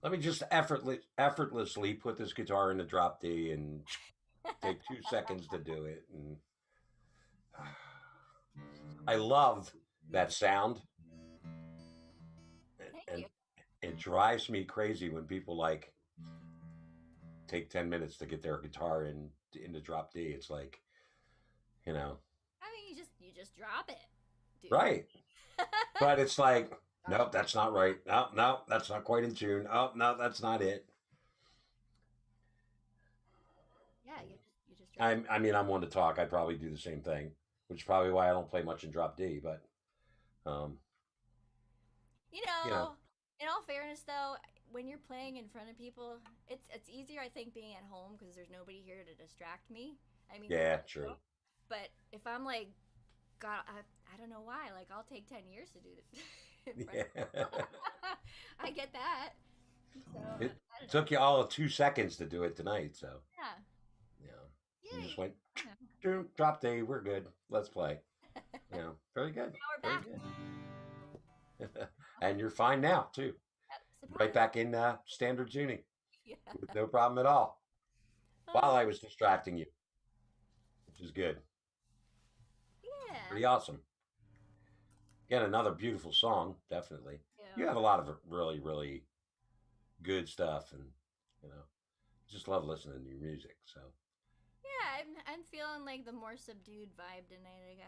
Let me just effortlessly put this guitar in the drop D and take 2 seconds to do it. And I love that sound, Thank and you. it drives me crazy when people like take 10 minutes to get their guitar in the drop D. It's like, you know, I mean, you just drop it, dude. right? But it's like, nope, that's not right. No, no, that's not quite in tune. Oh, no, that's not it. Yeah, you just drop it. I mean, I'm one to talk. I'd probably do the same thing, which is probably why I don't play much in drop D. But, um, You you know, know, in all fairness, though, when you're playing in front of people, it's easier, I think, being at home because there's nobody here to distract me. I mean, there's yeah, you, true. but if I'm like, God, I don't know why. Like, I'll take 10 years to do it in front Yeah. of people. I get that. So It I don't know. took you all of 2 seconds to do it tonight. So, Yeah, you know, you yeah. just went, I know. drop D. We're good. Let's play. You know, very good. Now we're Very back. good. And you're fine now, too. Yep, Right surprise. back in standard tuning Yeah. with no problem at all while Uh, I was distracting you, which is good. yeah. Pretty awesome. Again, another beautiful song, definitely. You Yeah. have a lot of really, really good stuff, and, you know, just love listening to your music. So, Yeah, I'm feeling like the more subdued vibe tonight.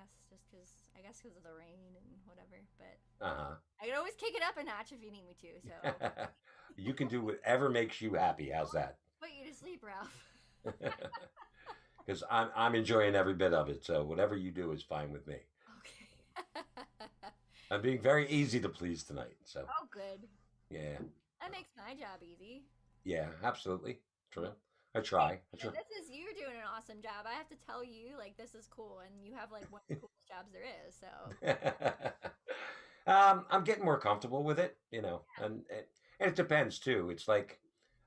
I guess because of the rain and whatever. But uh I can always kick it up a notch if you need me to. So huh. You can do whatever makes you happy. How's that? put you to sleep, Ralph. Because I'm enjoying every bit of it. So whatever you do is fine with me. Okay. I'm being very easy to please tonight. So Oh, good. yeah, That makes my job easy. yeah, absolutely true. I Hey, try. I try. this is you're doing an awesome job. I have to tell you, like this is cool, and you have like one of the coolest jobs there is. So I'm getting more comfortable with it, you know, and it depends too. It's like,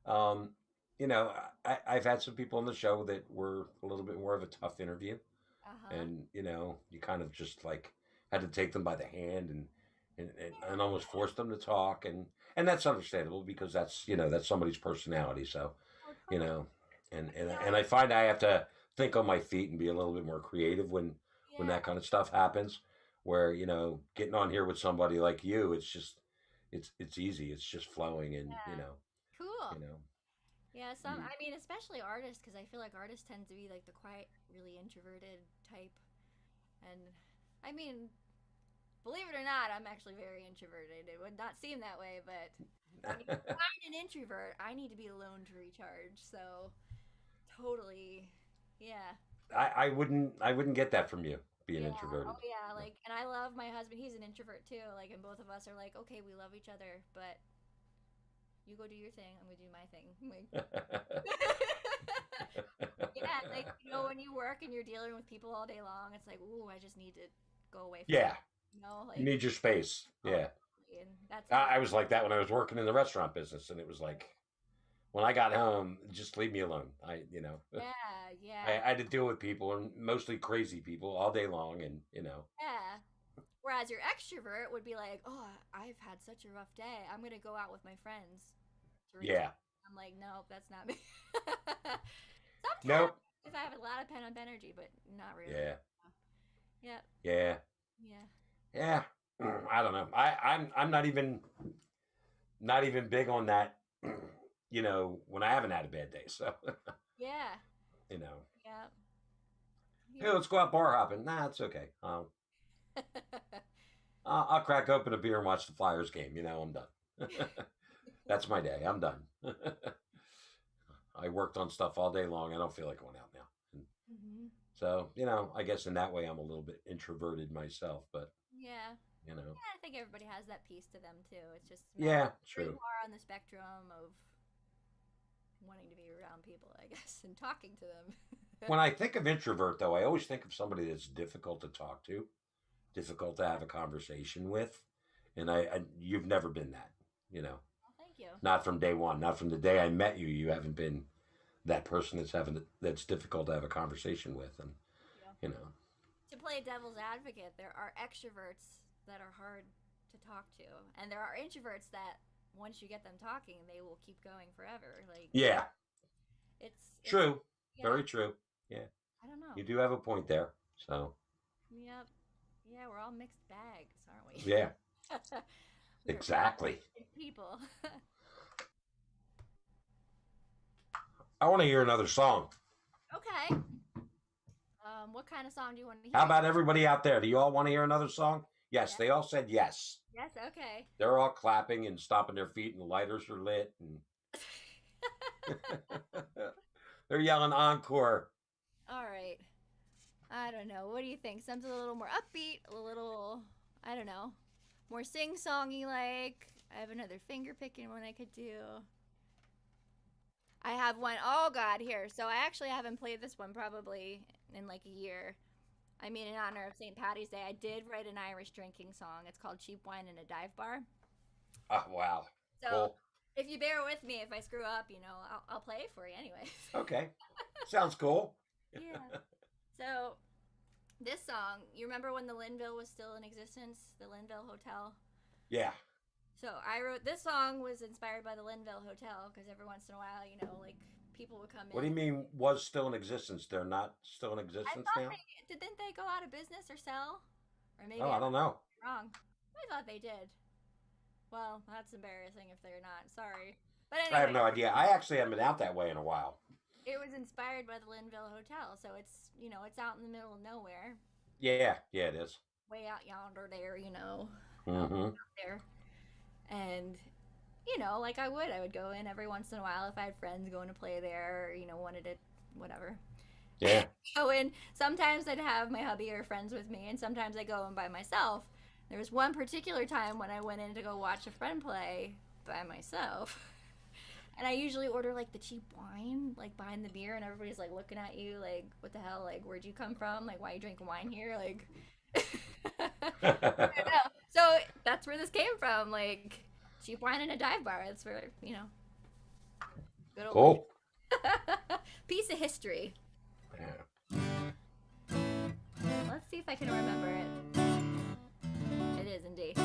um, you know, I've had some people on the show that were a little bit more of a tough interview, uh huh. and you know, you kind of just like had to take them by the hand and Yeah. almost force them to talk, and that's understandable because that's that's somebody's personality. So Oh, you totally. know, and You and know, and I find I have to think on my feet and be a little bit more creative when yeah, that kind of stuff happens. Where getting on here with somebody like you, it's just it's easy. It's just flowing, and yeah. Cool. you know, Yeah, you, I mean, especially artists, because I feel like artists tend to be like the quiet, really introverted type. And I mean, believe it or not, I'm actually very introverted. It would not seem that way, but when you find an introvert, I need to be alone to recharge. So, totally. Yeah. I wouldn't get that from you being Yeah. introverted. Oh, yeah. No. Like, and I love my husband. He's an introvert too. Like, and both of us are like, okay, we love each other, but you go do your thing. I'm going to do my thing. Like, yeah, like when you work and you're dealing with people all day long, it's like, ooh, I just need to go away from Yeah, that. you Like, need your space. oh, Yeah, totally. And that's how. I was like that when I was working in the restaurant business, and it was like when I got home, just leave me alone. Yeah, yeah, I had to deal with people and mostly crazy people all day long, and yeah. Whereas your extrovert would be like, oh, I've had such a rough day. I'm gonna go out with my friends to recharge. yeah, I'm like, nope, that's not me. nope, Sometimes if I have a lot of pent up energy, but not really. yeah, Yep. yeah, Yeah. yeah. I don't know. I'm not even big on that. When I haven't had a bad day, so Yeah. you know, Yeah. hey, Yep. let's go out bar hopping. Nah, it's okay. I'll crack open a beer and watch the Flyers game. I'm done. That's my day. I'm done. I worked on stuff all day long. I don't feel like going out now. And hmm so, I guess in that way, I'm a little bit introverted myself, but, Yeah. you know, Yeah, I think everybody has that piece to them too. It's just a matter yeah, of where you true. are on the spectrum of wanting to be around people, I guess, and talking to them. When I think of introvert, though, I always think of somebody that's difficult to talk to, difficult to have a conversation with. And you've never been that, you know, Well, thank you. not from day one, not from the day I met you. You haven't been that person that's difficult to have a conversation with. And, Thank you. you know, To play devil's advocate, there are extroverts that are hard to talk to, and there are introverts that once you get them talking, they will keep going forever. Like, Yeah, it's true. yeah, Very true. Yeah, I don't know. you do have a point there. So, Yep. Yeah, we're all mixed bags, aren't we? yeah, We are exactly. complicated people. I want to hear another song. Okay. What kind of song do you want to hear? How about everybody out there? Do you all want to hear another song? Yes, Yeah. they all said yes. Yes, okay. They're all clapping and stomping their feet, and the lighters are lit, and they're yelling encore. All right. I don't know. What do you think? Something a little more upbeat, a little, I don't know, more sing-songy like. I have another finger picking one I could do. I have one. Oh God, here. So I actually haven't played this one probably in like a year. I mean, in honor of St. Patty's Day, I did write an Irish drinking song. It's called "Cheap Wine in a Dive Bar." Oh, wow. So Cool. if you bear with me, if I screw up, you know, I'll play it for you anyway. Okay. Sounds cool. Yeah. So this song, you remember when the Linville was still in existence, the Linville Hotel? Yeah. So I wrote this song was inspired by the Linville Hotel because every once in a while, you know, like people would come in. What do you mean was still in existence? They're not still in I existence thought now? didn't they go out of business or sell? Or maybe Oh, I don't know. I'm wrong. I thought they did. Well, that's embarrassing if they're not. Sorry. But anyway, I have no idea. I actually haven't been out that way in a while. it was inspired by the Linville Hotel, so it's, you know, it's out in the middle of nowhere, Yeah, yeah, it is. way out yonder there, you know, Mm-hmm. out there. And you know, like I would go in every once in a while if I had friends going to play there, or, you know, wanted it, whatever. Yeah. Go in. Sometimes I'd have my hubby or friends with me, and sometimes I go in by myself. There was one particular time when I went in to go watch a friend play by myself. And I usually order like the cheap wine, like behind the beer, and everybody's like looking at you, like, "What the hell? Like, where'd you come from? Like, why are you drinking wine here?" Like, I don't know. So that's where this came from, like cheap wine in a dive bar. That's where, you know, good old Cool. piece of history. Yeah. Let's see if I can remember it. It is indeed.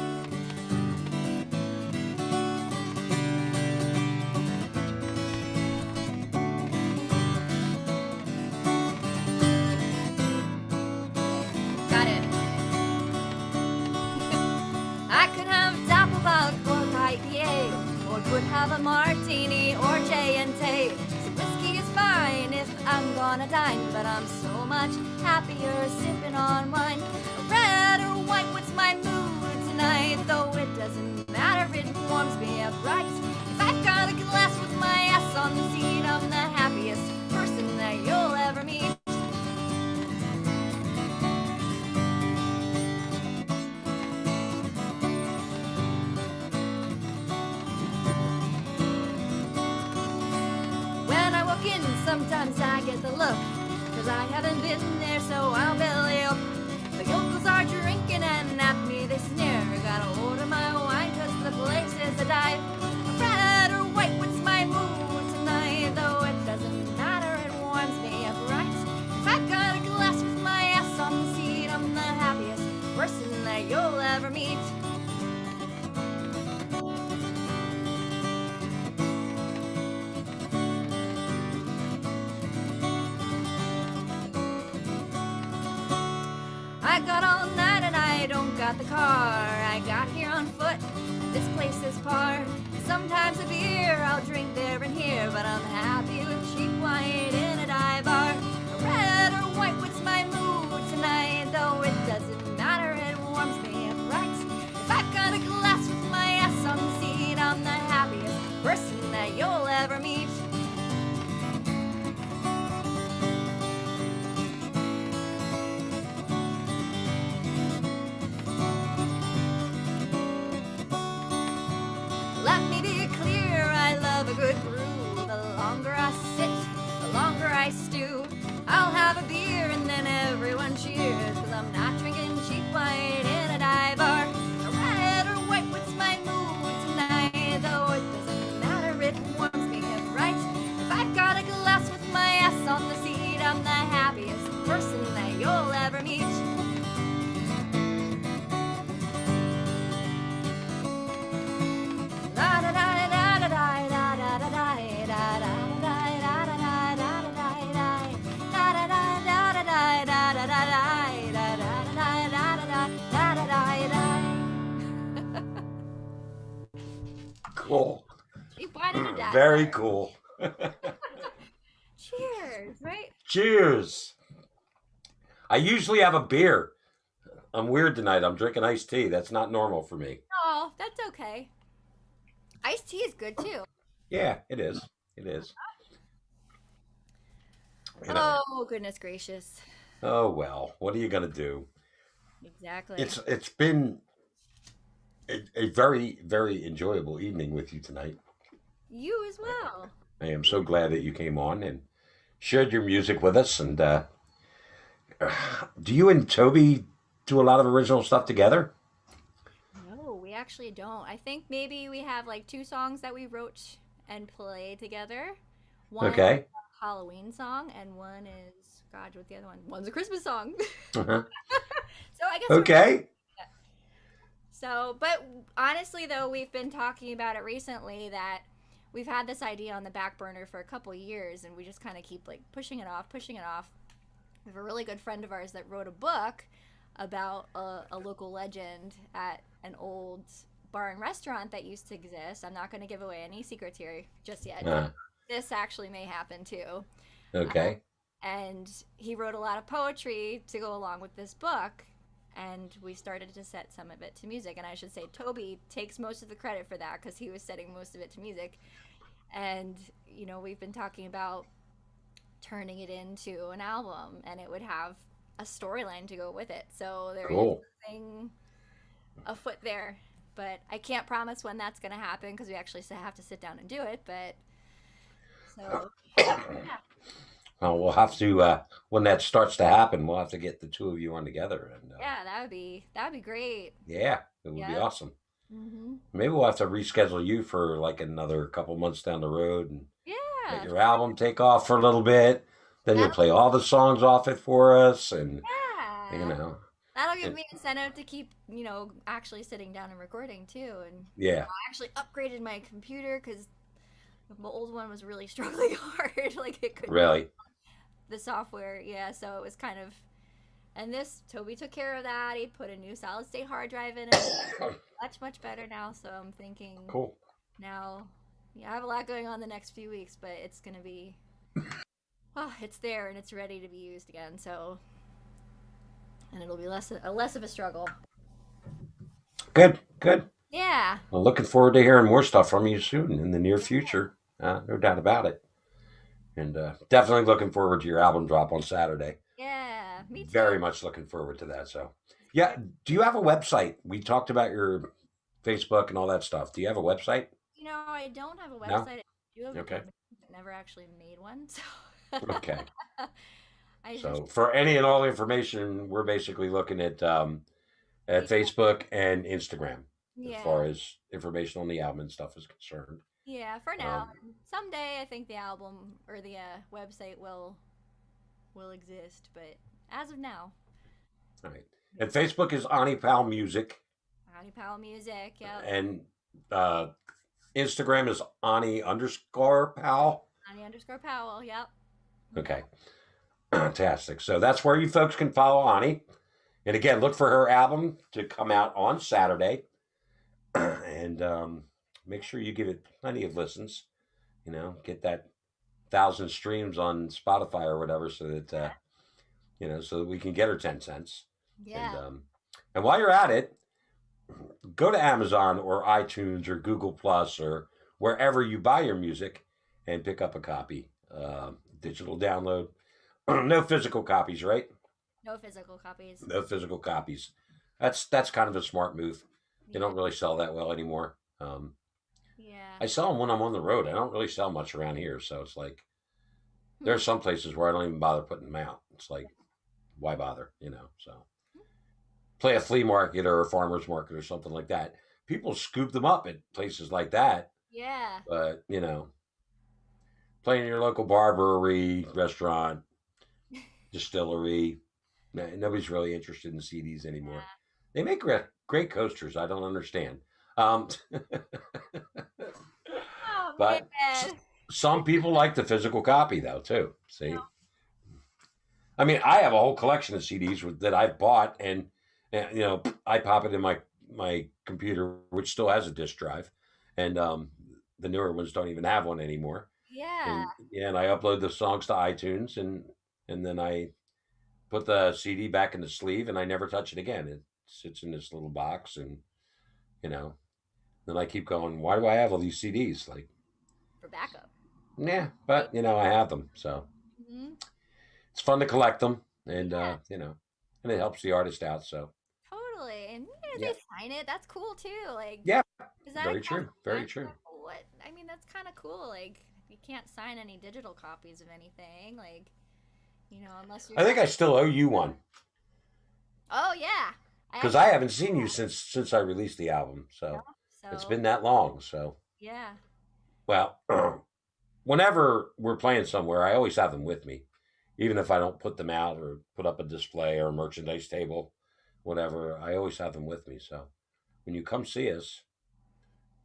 Got it. I could have a Doppelbock or IPA, or could have a martini or J&T. So whiskey is fine if I'm gonna dine, but I'm so much happier sipping on wine. Red or white, what's my mood tonight? Though it doesn't matter, it warms me up right. If I've got a glass with my ass on the seat, I'm the happiest person that you'll ever meet. When I walk in, sometimes I get the look, 'cause I haven't been there, so I'll belly up. The yokels are drinking and at me they sneer. Gotta order my wine 'cause the place is a dive. Red or white, what's my mood tonight? Though it doesn't matter, it warms me up right. If I've got a glass with my ass on the seat, I'm the happiest person that you'll ever meet. I got all night and I don't got the car. I got here on foot. This place is par. Sometimes a beer I'll drink there and here, but I'm happy with cheap wine in a dive bar. Red or white, what's my mood tonight? Though it doesn't matter, it warms me up right. If I've got a glass with my ass on the seat, I'm the happiest person that you'll ever meet. Let me be clear, I love a good brew. The longer I sit, the longer I stew. I'll have a beer and then everyone cheers, 'cause I'm not drinking cheap wine in a dive bar. Red or white, what's my mood tonight? Though it doesn't matter, it warms me up right. That Very part. cool. Cheers, right? Cheers. I usually have a beer. I'm weird tonight. I'm drinking iced tea. That's not normal for me. Oh, that's okay. Iced tea is good too. Yeah, it is. It is. You know. Oh, goodness gracious. Oh well. What are you gonna do? Exactly. It's been a very enjoyable evening with you tonight. You as well. I am so glad that you came on and shared your music with us. And do you and Toby do a lot of original stuff together? No, we actually don't. I think maybe we have like two songs that we wrote and play together. One is Okay. a Halloween song, and one is, God, what's the other one? One's a Christmas song. Uh-huh. So I guess we're Okay. so, but honestly, though, we've been talking about it recently that we've had this idea on the back burner for a couple years, and we just kind of keep like pushing it off, pushing it off. We have a really good friend of ours that wrote a book about a local legend at an old bar and restaurant that used to exist. I'm not going to give away any secrets here just yet. Uh, This actually may happen too. okay. And he wrote a lot of poetry to go along with this book, and we started to set some of it to music. And I should say Toby takes most of the credit for that because he was setting most of it to music. And we've been talking about turning it into an album, and it would have a storyline to go with it. So there is Cool. something afoot there, but I can't promise when that's going to happen because we actually have to sit down and do it. But so yeah, Well, we'll have to when that starts to happen, we'll have to get the two of you on together, and yeah, that would be great. yeah, it would be Yep. awesome. Hmm. Maybe we'll have to reschedule you for like another couple months down the road and let Yeah, your album take off for a little bit. Then you'll that'll play all the songs off it for us, and you yeah, know, that'll give and, me incentive to keep actually sitting down and recording too. And yeah, I actually upgraded my computer because the old one was really struggling hard. Like it couldn't really. the software. Yeah, so it was kind of. And this Toby took care of that. He put a new solid state hard drive in it. Much better now. So I'm thinking Cool. now. Yeah, I have a lot going on the next few weeks, but it's gonna be. Oh, it's there and it's ready to be used again. So, and it'll be less of a struggle. Good, good. Yeah. Well, looking forward to hearing more stuff from you soon in the near future. No doubt about it. And definitely looking forward to your album drop on Saturday. Yeah. Me too. Very much looking forward to that. So, yeah. Do you have a website? We talked about your Facebook and all that stuff. Do you have a website? I don't have a No. website. I do have a Okay. company, but never actually made one. So Okay. I just So, for any and all information, we're basically looking at yeah, Facebook and Instagram as yeah, far as information on the album and stuff is concerned. yeah. For now, Um, someday I think the album or the website will exist, but as of now, all right. And Facebook is Ani Pal Music, Howdy Powell Music. Yep. and uh, Instagram is Ani underscore Pal. Ani _ Powell. Yep. Okay. Fantastic. So that's where you folks can follow Ani. And again, look for her album to come out on Saturday. And make sure you give it plenty of listens. Get that 1,000 streams on Spotify or whatever so that, so that we can get her 10 cents. And, Yeah. and while you're at it, go to Amazon or iTunes or Google Plus or wherever you buy your music and pick up a copy. Digital download. No physical copies, right? No physical copies. No physical copies. That's kind of a smart move. They Yeah. don't really sell that well anymore. Yeah. I sell them when I'm on the road. I don't really sell much around here, so it's like Hmm. there's some places where I don't even bother putting them out. It's like, why bother? So play a flea market or a farmer's market or something like that. People scoop them up at places like that, Yeah. but playing your local bar, brewery, restaurant, distillery, nobody's really interested in CDs anymore. They make great coasters. I don't understand. Oh But man. some people like the physical copy though too. See, I mean, I have a whole collection of CDs that I've bought, and I pop it in my computer, which still has a disk drive, and the newer ones don't even have one anymore. Yeah. And yeah, and I upload the songs to iTunes, and then I put the CD back in the sleeve, and I never touch it again. It sits in this little box, and you know, then I keep going. Why do I have all these CDs? Like, For backup. yeah, but I have them, so Hmm. it's fun to collect them, and Yeah. and it helps the artist out. So Totally. And yeah, they sign it. That's cool too. Like, yeah, is that a very true, very true. what? I mean, that's kind of cool. Like, you can't sign any digital copies of anything. Like, unless you're. I think I still owe you one Oh yeah. because I haven't seen you since I released the album, so it's So been that long. So yeah. well, whenever we're playing somewhere, I always have them with me, even if I don't put them out or put up a display or a merchandise table, whatever. I always have them with me. So when you come see us,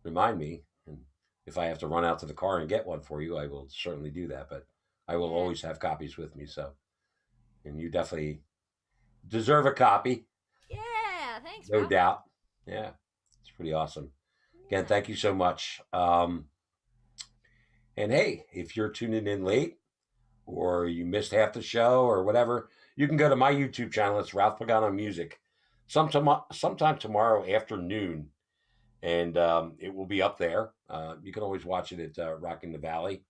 remind me, and if I have to run out to the car and get one for you, I will certainly do that. But I will Yeah. always have copies with me. So, and you definitely deserve a copy, Yeah. Thanks, no bro. doubt. Yeah, it's pretty awesome. Again, Yeah. thank you so much. And hey, if you're tuning in late or you missed half the show or whatever, you can go to my YouTube channel. It's Ralph Pagano Music. Sometime tomorrow afternoon, and it will be up there. You can always watch it at Rocking the Valley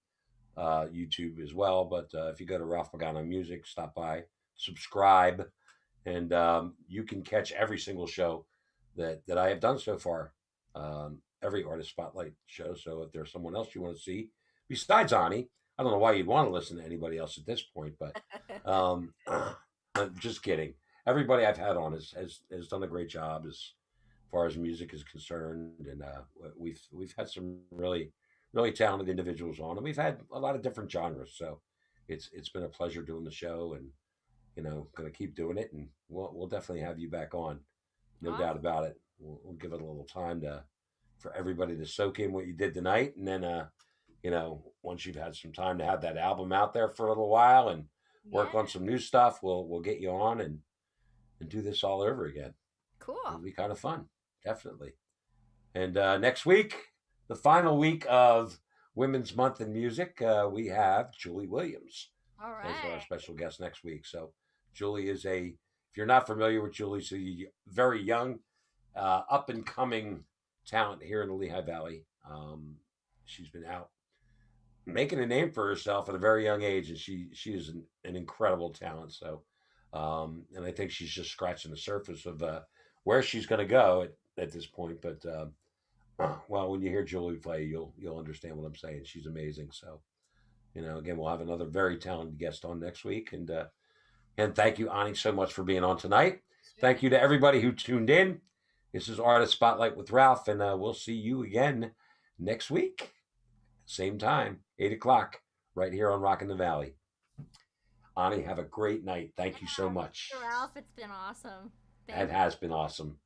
YouTube as well. But if you go to Ralph Pagano Music, stop by, subscribe, and you can catch every single show that I have done so far. Every artist spotlight show. So if there's someone else you want to see besides Ani, I don't know why you'd want to listen to anybody else at this point, but I'm just kidding. Everybody I've had on has done a great job as far as music is concerned, and we've had some really talented individuals on, and we've had a lot of different genres. So it's been a pleasure doing the show, and going to keep doing it, and we'll definitely have you back on, no Awesome. doubt about it. We'll give it a little time for everybody to soak in what you did tonight, and then once you've had some time to have that album out there for a little while and work Yeah. on some new stuff, we'll get you on and do this all over again. Cool. It'll be kind of fun, definitely. And next week, the final week of Women's Month in Music, we have Julie Williams All as our right. special guest next week. So Julie is if you're not familiar with Julie, she's a very young, up and coming talent here in the Lehigh Valley. She's been out making a name for herself at a very young age, and she is an incredible talent. So, and I think she's just scratching the surface of where she's going to go at this point. But well, when you hear Julie play, you'll understand what I'm saying. She's amazing. So, again, we'll have another very talented guest on next week, and thank you, Ani, so much for being on tonight. Sure. Thank you to everybody who tuned in. This is Artist Spotlight with Ralph, and we'll see you again next week. Same time, 8 o'clock, right here on Rockin' the Valley. Ani, have a great night. Thank you so much. Ralph, it's been awesome. It has been awesome.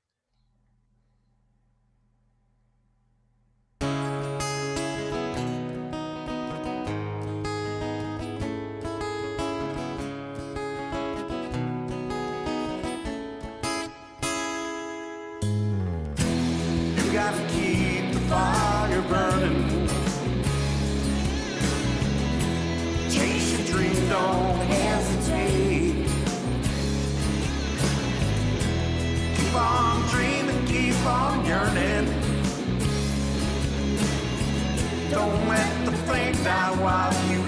You gotta keep the fire burning. Chase your dream, don't hesitate. Keep on dreaming, keep on yearning. Don't let the flame die while you